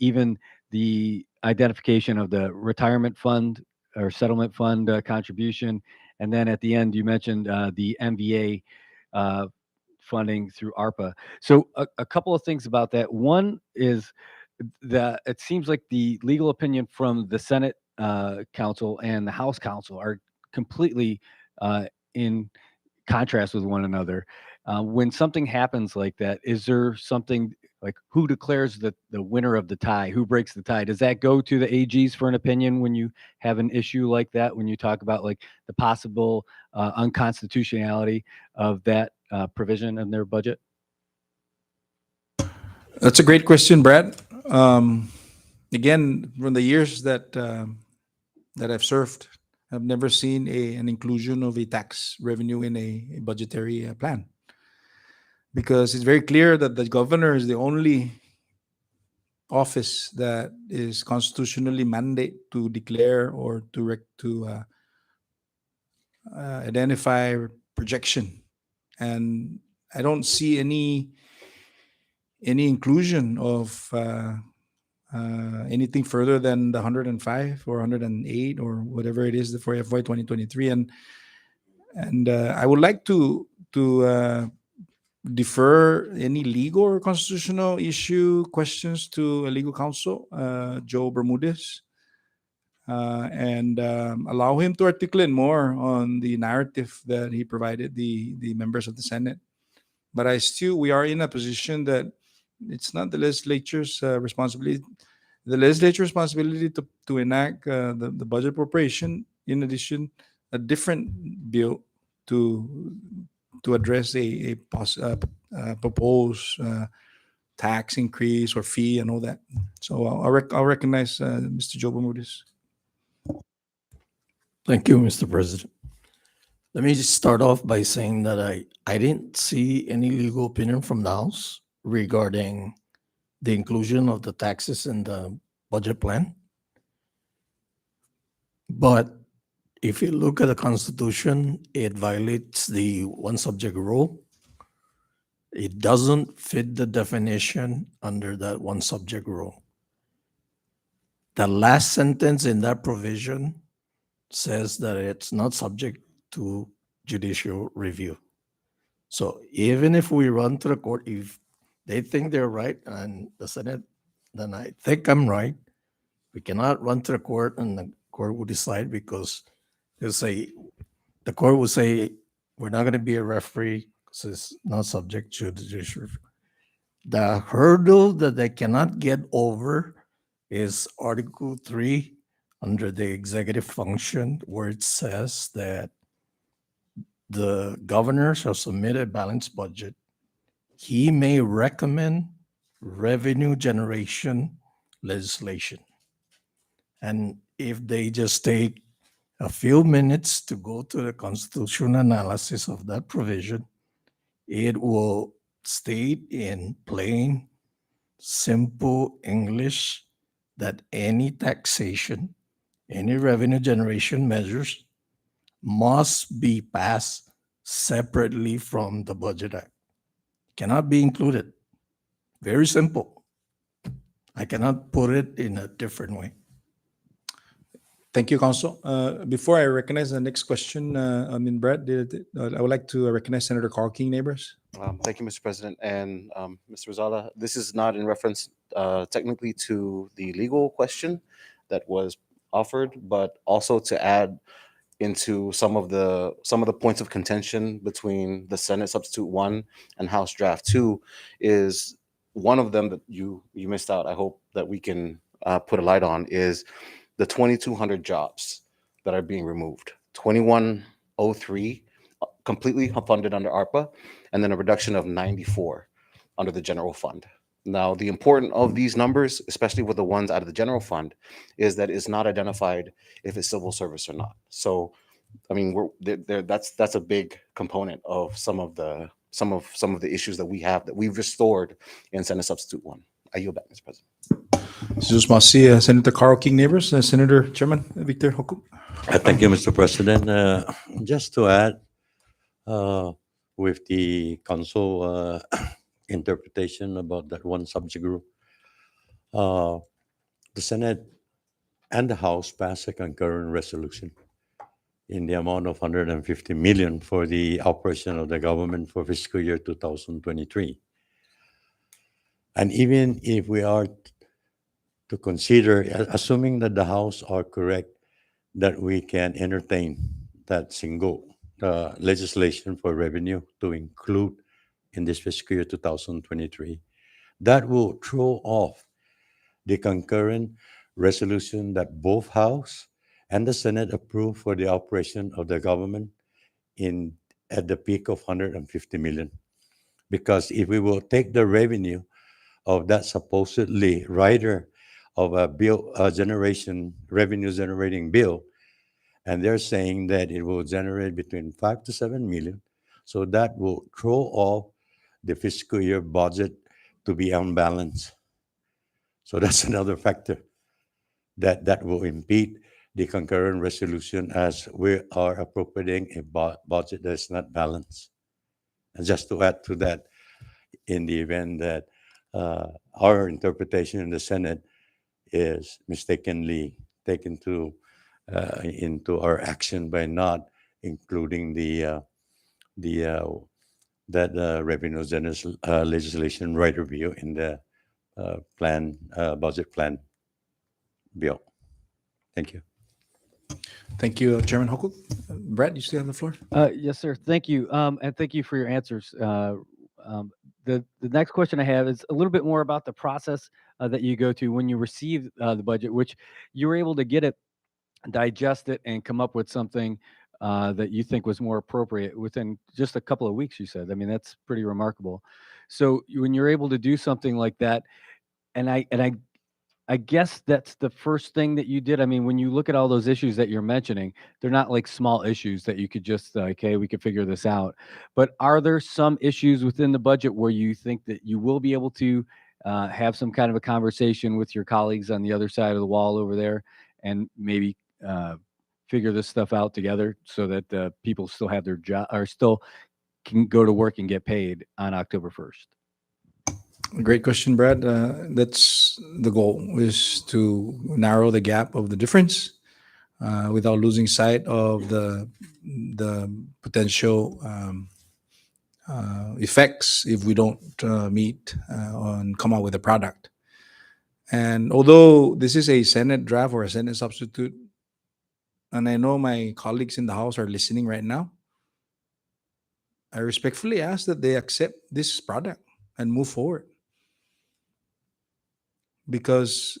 Even the identification of the retirement fund or settlement fund contribution. And then at the end, you mentioned the MBA funding through ARPA. So a couple of things about that. One is that it seems like the legal opinion from the Senate counsel and the House counsel are completely in contrast with one another. When something happens like that, is there something like who declares the winner of the tie? Who breaks the tie? Does that go to the AGs for an opinion when you have an issue like that? When you talk about like the possible unconstitutionality of that provision in their budget? That's a great question, Brad. Again, from the years that I've served, I've never seen an inclusion of a tax revenue in a budgetary plan, because it's very clear that the governor is the only office that is constitutionally mandated to declare or to identify projection. And I don't see any any inclusion of anything further than the 105 or 108 or whatever it is for FY 2023. And I would like to defer any legal or constitutional issue questions to a legal counsel, Joe Bermudez, and allow him to articulate more on the narrative that he provided the members of the Senate. But we are in a position that it's not the legislature's responsibility. The legislature's responsibility to enact the budget appropriation. In addition, a different bill to address a proposed tax increase or fee and all that. So I'll recognize Mr. Joe Bermudez. Thank you, Mr. President. Let me just start off by saying that I didn't see any legal opinion from the House regarding the inclusion of the taxes in the budget plan. But if you look at the Constitution, it violates the one subject rule. It doesn't fit the definition under that one subject rule. The last sentence in that provision says that it's not subject to judicial review. So even if we run to the court, if they think they're right and the Senate, then I think I'm right. We cannot run to the court and the court will decide, because the court will say, we're not going to be a referee because it's not subject to judicial review. The hurdle that they cannot get over is Article 3 under the executive function, where it says that the governor shall submit a balanced budget. He may recommend revenue generation legislation. And if they just take a few minutes to go to the constitutional analysis of that provision, it will state in plain, simple English that any taxation, any revenue generation measures must be passed separately from the Budget Act. Cannot be included. Very simple. I cannot put it in a different way. Thank you, Counsel. Before I recognize the next question, Brad, I would like to recognize Senator Carl King Neighbors. Thank you, Mr. President. And Mr. Rosala, this is not in reference technically to the legal question that was offered, but also to add into some of the points of contention between the Senate Substitute 1 and House Draft 2 is one of them that you missed out. I hope that we can put a light on is the 2,200 jobs that are being removed. 2,103 completely funded under ARPA, and then a reduction of 94 under the general fund. Now, the important of these numbers, especially with the ones out of the general fund, is that it's not identified if it's civil service or not. So, I mean, that's a big component of some of the issues that we have that we've restored in Senate Substitute 1. I yield back, Mr. President. Senator Carl King Neighbors, Senator Chairman Victor Hoku. Thank you, Mr. President. Just to add, with the council interpretation about that one subject group, the Senate and the House passed a concurrent resolution in the amount of 150 million for the operation of the government for fiscal year 2023. And even if we are to consider, assuming that the House are correct, that we can entertain that single legislation for revenue to include in this fiscal year 2023, that will throw off the concurrent resolution that both House and the Senate approved for the operation of the government at the peak of 150 million. Because if we will take the revenue of that supposedly rider of a bill revenue generating bill, and they're saying that it will generate between 5 to 7 million, so that will throw off the fiscal year budget to be unbalanced. So that's another factor that will impede the concurrent resolution, as we are appropriating a budget that's not balanced. And just to add to that, in the event that our interpretation in the Senate is mistakenly taken into our action by not including the that revenue generous legislation right review in the budget plan bill. Thank you. Thank you, Chairman Hokuk. Brett, you still have the floor. Yes, sir. Thank you. And thank you for your answers. The next question I have is a little bit more about the process that you go to when you receive the budget, which you were able to get it, digest it, and come up with something that you think was more appropriate within just a couple of weeks, you said. I mean, that's pretty remarkable. So when you're able to do something like that, and I guess that's the first thing that you did. I mean, when you look at all those issues that you're mentioning, they're not like small issues that you could just like, hey, we could figure this out. But are there some issues within the budget where you think that you will be able to have some kind of a conversation with your colleagues on the other side of the wall over there and maybe figure this stuff out together so that people still have their job or still can go to work and get paid on October 1st? Great question, Brad. That's the goal, is to narrow the gap of the difference without losing sight of the potential effects if we don't meet and come out with a product. And although this is a Senate draft or a Senate substitute, and I know my colleagues in the House are listening right now, I respectfully ask that they accept this product and move forward. Because,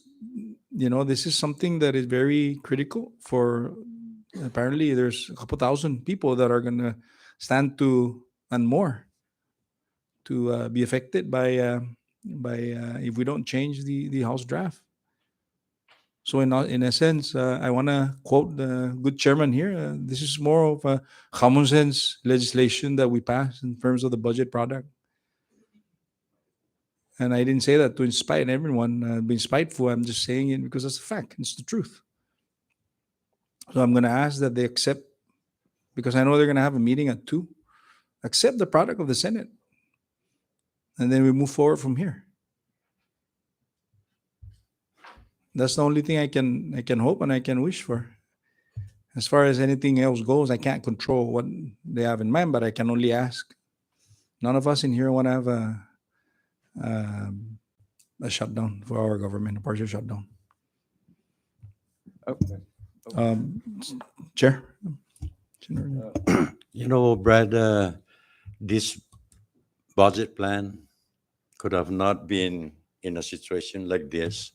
this is something that is very critical for, apparently there's a couple thousand people that are going to stand to, and more, to be affected by if we don't change the House draft. So in a sense, I want to quote the good chairman here. This is more of a common sense legislation that we pass in terms of the budget product. And I didn't say that to spite everyone, being spiteful. I'm just saying it because that's a fact. It's the truth. So I'm going to ask that they accept, because I know they're going to have a meeting at 2, accept the product of the Senate. And then we move forward from here. That's the only thing I can hope and I can wish for. As far as anything else goes, I can't control what they have in mind, but I can only ask. None of us in here want to have a shutdown for our government, a partial shutdown. Chair? Brad, this budget plan could have not been in a situation like this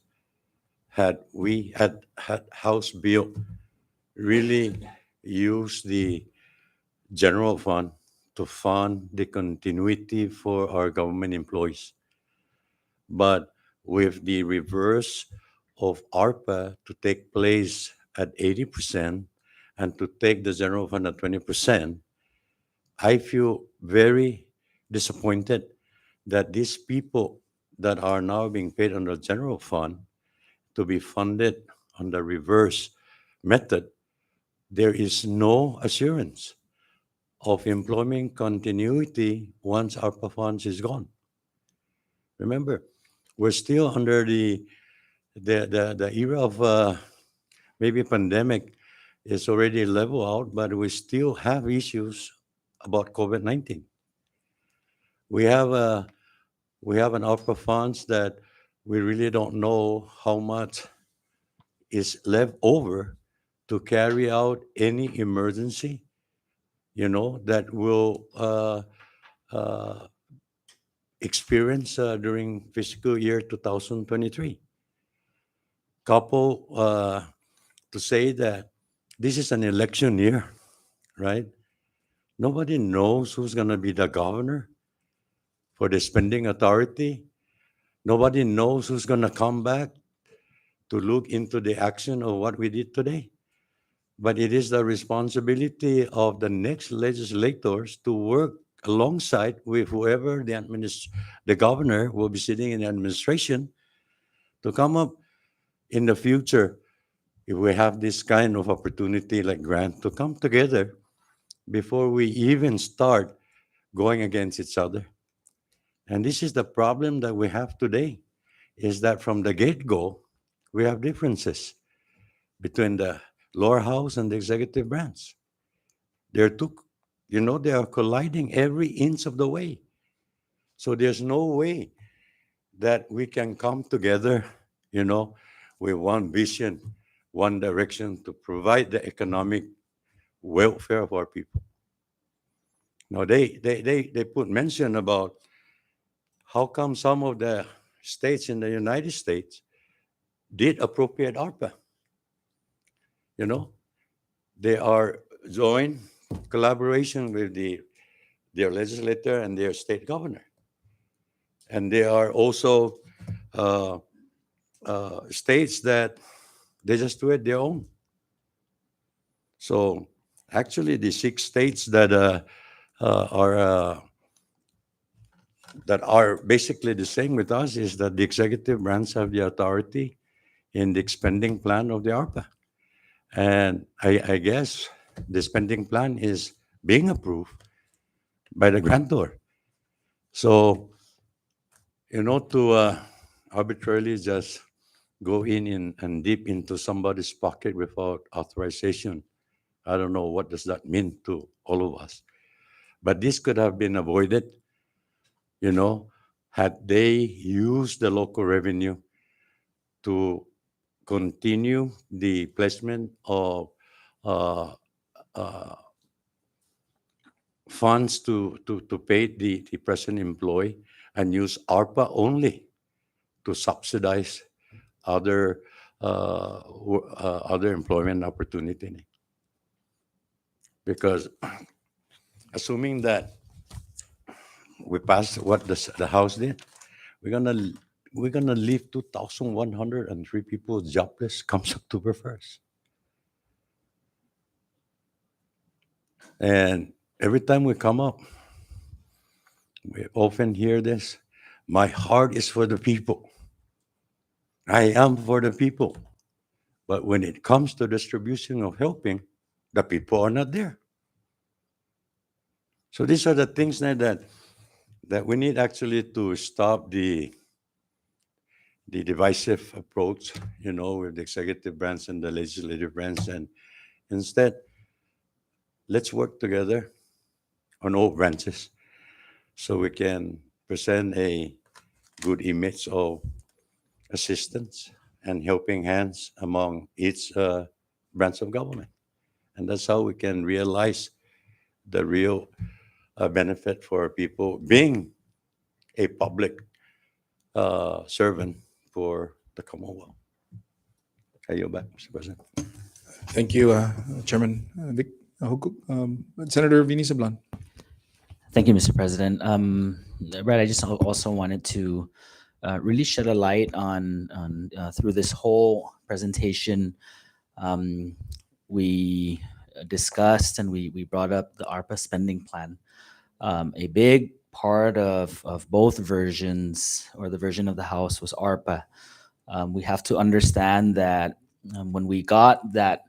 had we had House bill really used the general fund to fund the continuity for our government employees. But with the reverse of ARPA to take place at 80% and to take the general fund at 20%, I feel very disappointed that these people that are now being paid under the general fund to be funded on the reverse method, there is no assurance of employment continuity once ARPA funds is gone. Remember, we're still under the era of maybe pandemic is already level out, but we still have issues about COVID-19. We have an ARPA funds that we really don't know how much is left over to carry out any emergency, that will experience during fiscal year 2023. Couple to say that this is an election year, right? Nobody knows who's going to be the governor for the spending authority. Nobody knows who's going to come back to look into the action of what we did today. But it is the responsibility of the next legislators to work alongside with whoever the governor will be sitting in the administration to come up in the future, if we have this kind of opportunity like grant, to come together before we even start going against each other. And this is the problem that we have today, is that from the get-go, we have differences between the lower house and the executive branch. They're two, they are colliding every inch of the way. So there's no way that we can come together, with one vision, one direction to provide the economic welfare of our people. Now, they put mention about how come some of the states in the United States did appropriate ARPA. They are joint collaboration with their legislator and their state governor. And there are also states that they just do it their own. So actually, the 6 states that are basically the same with us is that the executive branch have the authority in the spending plan of the ARPA. And I guess the spending plan is being approved by the grantor. So, to arbitrarily just go in and dip into somebody's pocket without authorization, I don't know what does that mean to all of us. But this could have been avoided, had they used the local revenue to continue the placement of funds to pay the present employee and use ARPA only to subsidize other employment opportunity. Because assuming that we pass what the House did, we're gonna leave 2,103 people jobless comes October 1st. And every time we come up, we often hear this: my heart is for the people. I am for the people. But when it comes to distribution of helping, the people are not there. So these are the things that we need actually to stop the divisive approach, with the executive branch and the legislative branch. And instead, let's work together on all branches so we can present a good image of assistance and helping hands among each branch of government. And that's how we can realize the real benefit for people being a public servant for the Commonwealth. I yield back, Mr. President. Thank you, Chairman Senator Vini Sablan. Thank you, Mr. President. Brad, I just also wanted to really shed a light on through this whole presentation. We discussed and we brought up the ARPA spending plan. A big part of both versions, or the version of the House, was ARPA. We have to understand that when we got that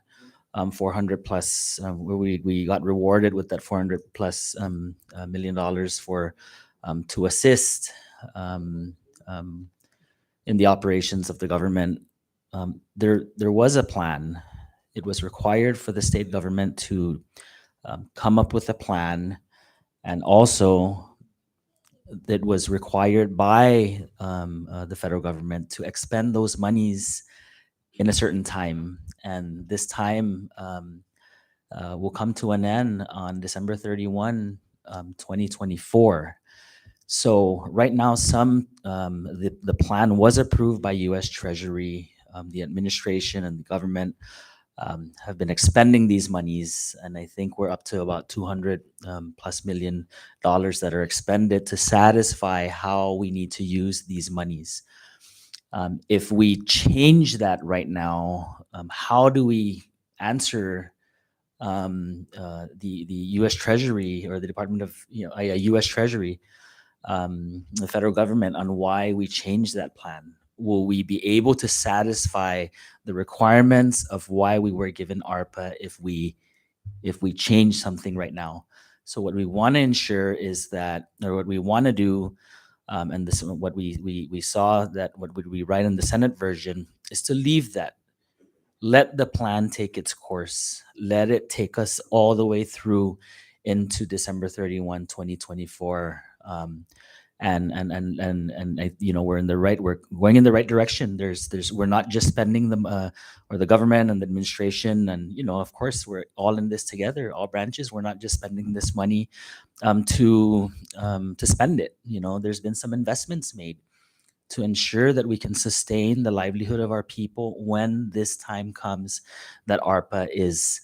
400 plus, where we got rewarded with that 400 plus $1 million for to assist in the operations of the government. There was a plan. It was required for the state government to come up with a plan, and also that was required by the federal government to expend those monies in a certain time. And this time will come to an end on December 31, 2024. So right now, the plan was approved by U.S. Treasury. The administration and the government have been expending these monies, and I think we're up to about $200 plus million that are expended to satisfy how we need to use these monies. If we change that right now, how do we answer the U.S. Treasury, or the Department of U.S. Treasury, the federal government, on why we changed that plan? Will we be able to satisfy the requirements of why we were given ARPA if we change something right now? So what we want to ensure is that, or what we want to do And this what we saw that what would we write in the Senate version is to leave that. Let the plan take its course. Let it take us all the way through into December 31, 2024. We're going in the right direction. We're not just spending them or the government and the administration, and of course we're all in this together, all branches. We're not just spending this money to spend it. There's been some investments made to ensure that we can sustain the livelihood of our people when this time comes that ARPA is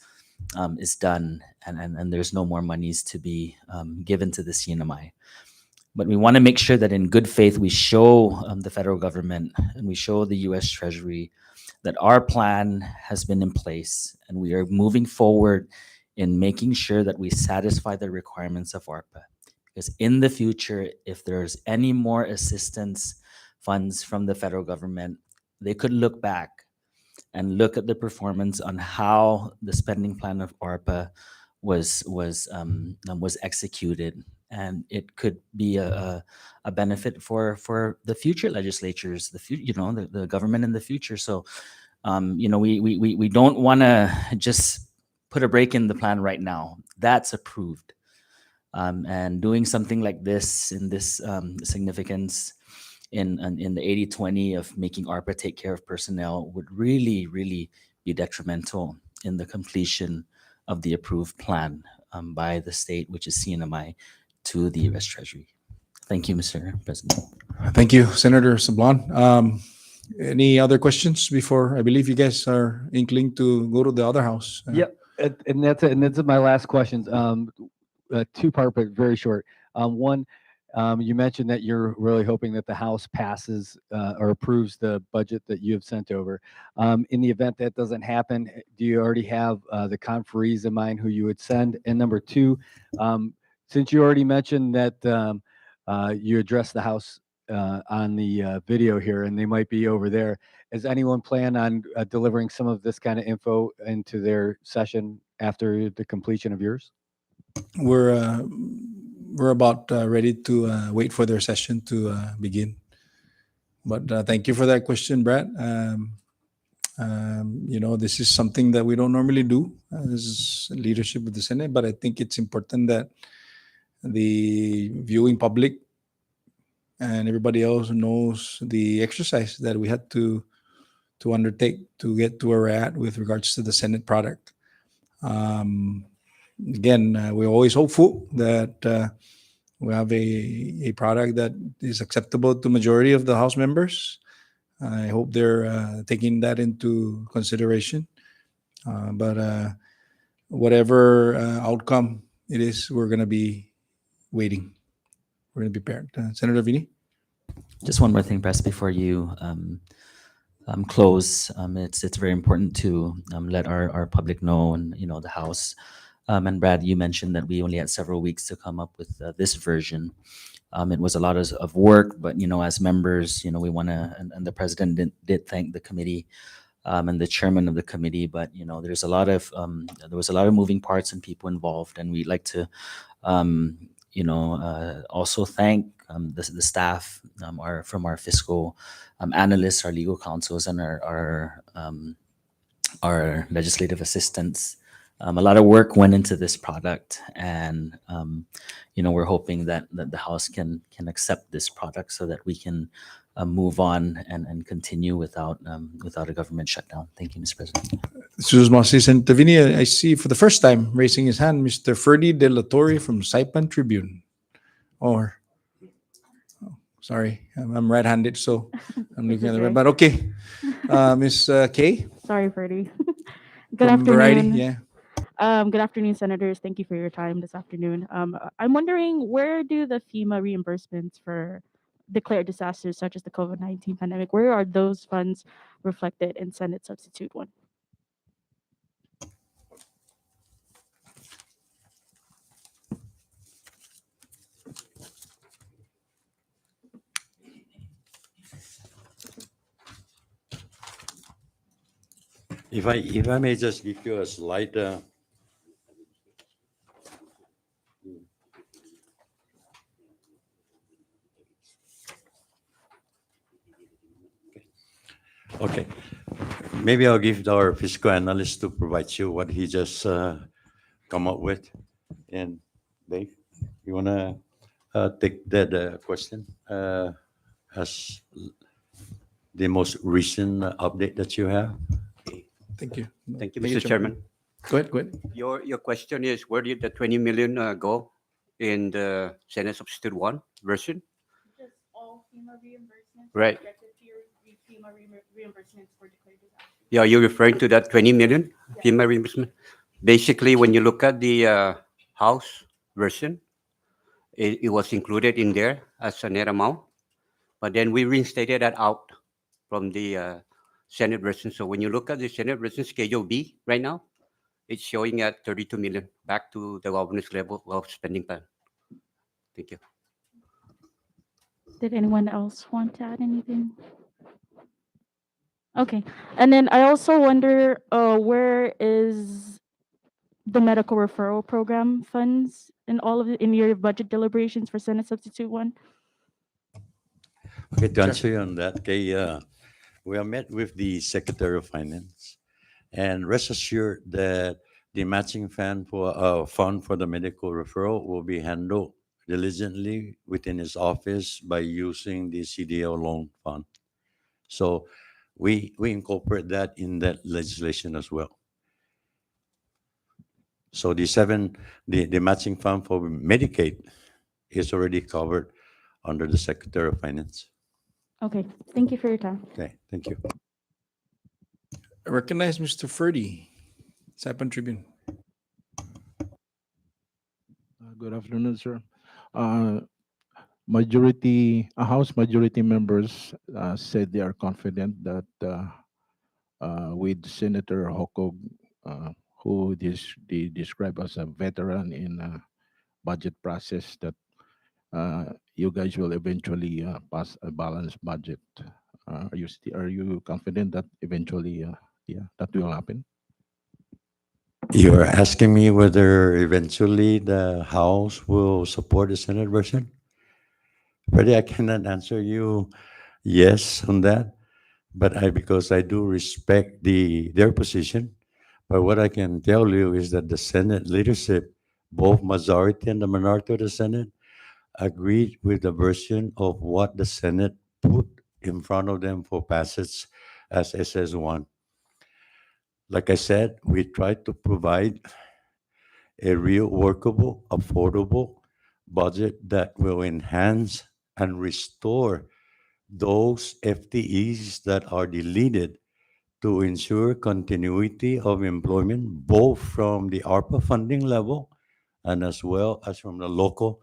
done and there's no more monies to be given to the CNMI. But we want to make sure that in good faith we show the federal government and we show the U.S. Treasury that our plan has been in place and we are moving forward in making sure that we satisfy the requirements of ARPA. Because in the future, if there's any more assistance funds from the federal government, they could look back and look at the performance on how the spending plan of ARPA was executed, and it could be a benefit for the future legislatures, the government in the future. So, we don't want to just put a break in the plan right now. That's approved, and doing something like this in this significance in the 80-20 of making ARPA take care of personnel would really, really be detrimental in the completion of the approved plan by the state, which is CNMI, to the U.S. Treasury. Thank you, Mr. President. Thank you, Senator Sablan. Any other questions before? I believe you guys are inkling to go to the other house. Yep, and that's my last question. Two-part, but very short. One, you mentioned that you're really hoping that the House passes or approves the budget that you have sent over. In the event that doesn't happen, do you already have the conferees in mind who you would send? And number two, since you already mentioned that you addressed the House on the video here, and they might be over there, does anyone plan on delivering some of this kind of info into their session after the completion of yours? We're about ready to wait for their session to begin. But thank you for that question, Brad. This is something that we don't normally do. This is leadership of the Senate, but I think it's important that the viewing public and everybody else knows the exercise that we had to undertake to get to where we're at with regards to the Senate product. Again, we're always hopeful that we have a product that is acceptable to majority of the House members. I hope they're taking that into consideration. But whatever outcome it is, we're going to be waiting. We're going to be prepared. Senator Vini? Just one more thing, Press, before you close. It's very important to let our public know, and the House. And Brad, you mentioned that we only had several weeks to come up with this version. It was a lot of work, but as members, we want to, and the president did thank the committee and the chairman of the committee. But there was a lot of moving parts and people involved, and we'd like to also thank the staff, from our fiscal analysts, our legal counsels, and our legislative assistants. A lot of work went into this product, and we're hoping that the House can accept this product so that we can move on and continue without a government shutdown. Thank you, Mr. President. Senator Vini, I see for the first time raising his hand, Mr. Ferdy De La Torre from Saipan Tribune. Sorry, I'm right-handed, so I'm looking at the right. But okay, Ms. Kay. Sorry, Ferdy. Good from afternoon. Variety, yeah. Good afternoon, senators. Thank you for your time this afternoon. I'm wondering, where do the FEMA reimbursements for declared disasters such as the COVID-19 pandemic, where are those funds reflected in Senate Substitute 1? If I may just give you a slight Okay, maybe I'll give our fiscal analyst to provide you what he just come up with. And Dave, you wanna take that question as the most recent update that you have? Thank you. Thank you, Mr. Chairman. Go ahead, go ahead. Your question is, where did the 20 million go in the Senate Substitute 1 version? Just all FEMA reimbursements. Right. Projected to your FEMA reimbursements for declared disaster. Yeah, you're referring to that 20 million FEMA reimbursement? Basically, when you look at the House version, it was included in there as a net amount, but then we reinstated that out from the Senate version. So when you look at the Senate version Schedule B right now, it's showing at 32 million, back to the governor's level of spending plan. Thank you. Did anyone else want to add anything? Okay, and then I also wonder, where is the medical referral program funds in all of it, in your budget deliberations for Senate Substitute 1? Okay, to answer you on that, okay, we are met with the Secretary of Finance, and rest assured that the matching fund for the medical referral will be handled diligently within his office by using the CDO loan fund. So we incorporate that in that legislation as well. So the matching fund for Medicaid is already covered under the Secretary of Finance. Okay, thank you for your time. Okay, thank you. I recognize Mr. Ferdy, Saipan Tribune. Good afternoon, sir. House majority members said they are confident that with Senator Hokog, who they describe as a veteran in budget process, that you guys will eventually pass a balanced budget. Are you confident that eventually, that will happen? You're asking me whether eventually the House will support the Senate version? Freddie, I cannot answer you yes on that, but because I do respect their position. But what I can tell you is that the Senate leadership, both majority and the minority of the Senate, agreed with the version of what the Senate put in front of them for passage as SS1. Like I said, we tried to provide a real workable, affordable budget that will enhance and restore those FTEs that are deleted to ensure continuity of employment, both from the ARPA funding level and as well as from the local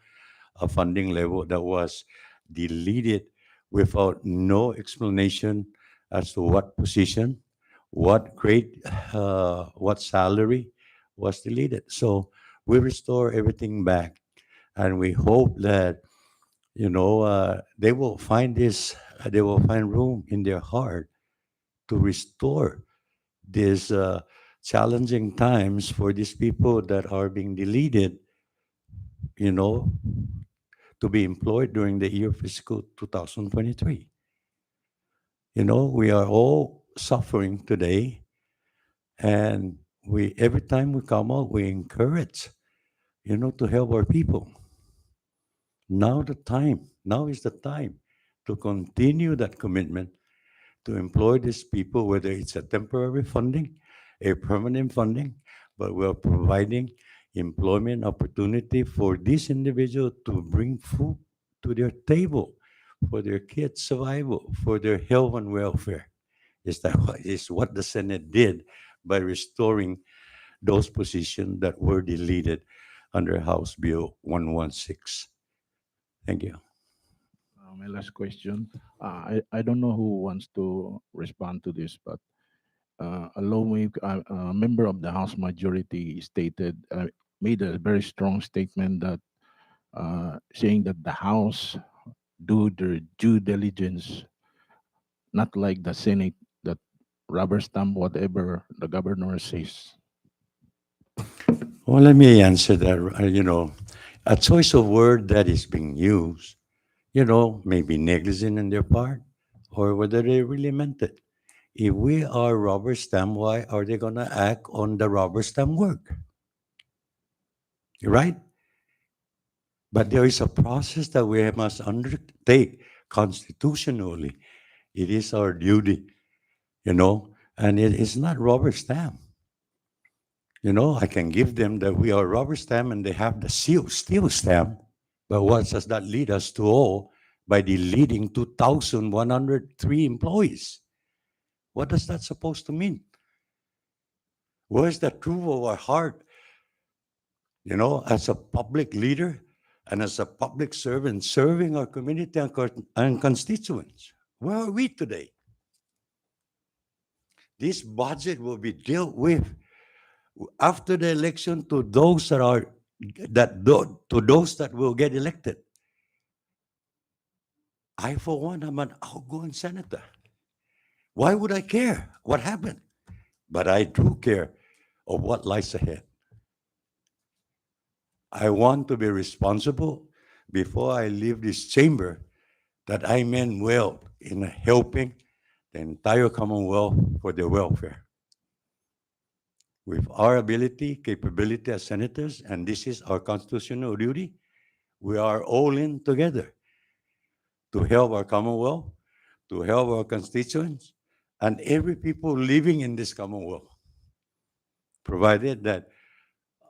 funding level that was deleted without no explanation as to what position, what grade, what salary was deleted. So we restore everything back, and we hope that they will find this. They will find room in their heart to restore these challenging times for these people that are being deleted. You know, to be employed during the year fiscal 2023. We are all suffering today, and every time we come out, we encourage, to help our people. Now is the time to continue that commitment to employ these people, whether it's a temporary funding, a permanent funding, but we're providing employment opportunity for this individual to bring food to their table, for their kids' survival, for their health and welfare. Is what the Senate did by restoring those positions that were deleted under House Bill 116. Thank you. My last question. I don't know who wants to respond to this, but allow me. A member of the House majority made a very strong statement that saying that the House do their due diligence, not like the Senate that rubber stamp whatever the governor says. Well, let me answer that. A choice of word that is being used, may be negligent on their part, or whether they really meant it. If we are rubber stamp, why are they going to act on the rubber stamp work? Right? But there is a process that we must undertake constitutionally. It is our duty, and it is not rubber stamp. I can give them that we are rubber stamp and they have the steel stamp. But what does that lead us to all by deleting 2,103 employees? What does that supposed to mean? Where's the truth of our heart? As a public leader and as a public servant serving our community and constituents. Where are we today? This budget will be dealt with after the election to those that will get elected. I, for one, am an outgoing senator. Why would I care what happened? But I do care of what lies ahead. I want to be responsible before I leave this chamber that I meant well in helping the entire Commonwealth for their welfare. With our ability, capability as senators, and this is our constitutional duty, we are all in together to help our Commonwealth, to help our constituents, and every people living in this Commonwealth, provided that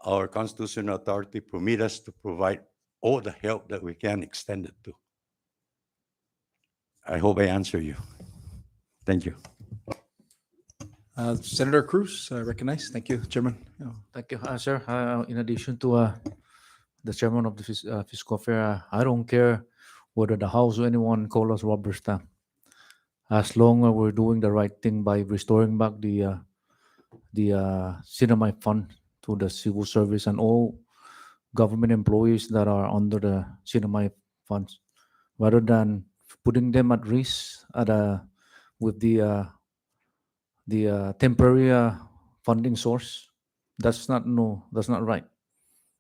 our constitutional authority permit us to provide all the help that we can extend it to. I hope I answer you. Thank you. Senator Cruz, recognized. Thank you, Chairman. Thank you, sir. In addition to the chairman of the fiscal fair, I don't care whether the House or anyone call us rubber stamp. As long as we're doing the right thing by restoring back the Sinamay fund to the civil service and all government employees that are under the Sinamay funds, rather than putting them at risk with the temporary funding source. That's not right.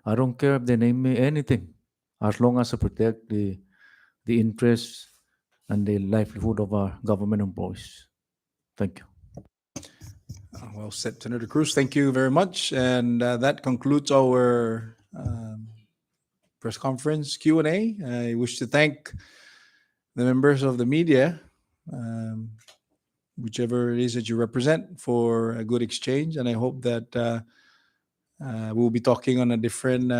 I don't care if they name me anything, as long as I protect the interests and the livelihood of our government employees. Thank you. Well said, Senator Cruz. Thank you very much. And that concludes our press conference Q&A. I wish to thank the members of the media, whichever it is that you represent, for a good exchange. And I hope that we'll be talking on a different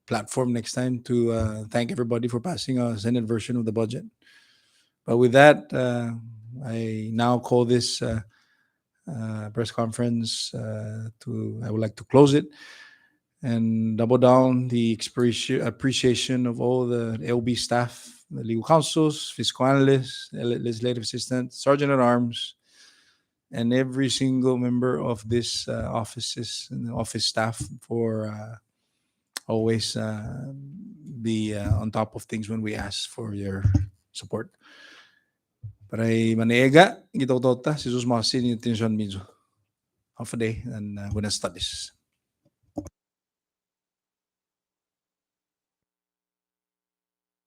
platform next time to thank everybody for passing a Senate version of the budget. But with that, I now call this press conference I would like to close it and double down the appreciation of all the LB staff, the legal counsels, fiscal analysts, legislative assistants, sergeant at arms, and every single member of this offices and the office staff for always be on top of things when we ask for your support. Paray manega, gitaw tota, si Jesus Masin, yung tensyon midyo. Have a day and buenas tardes.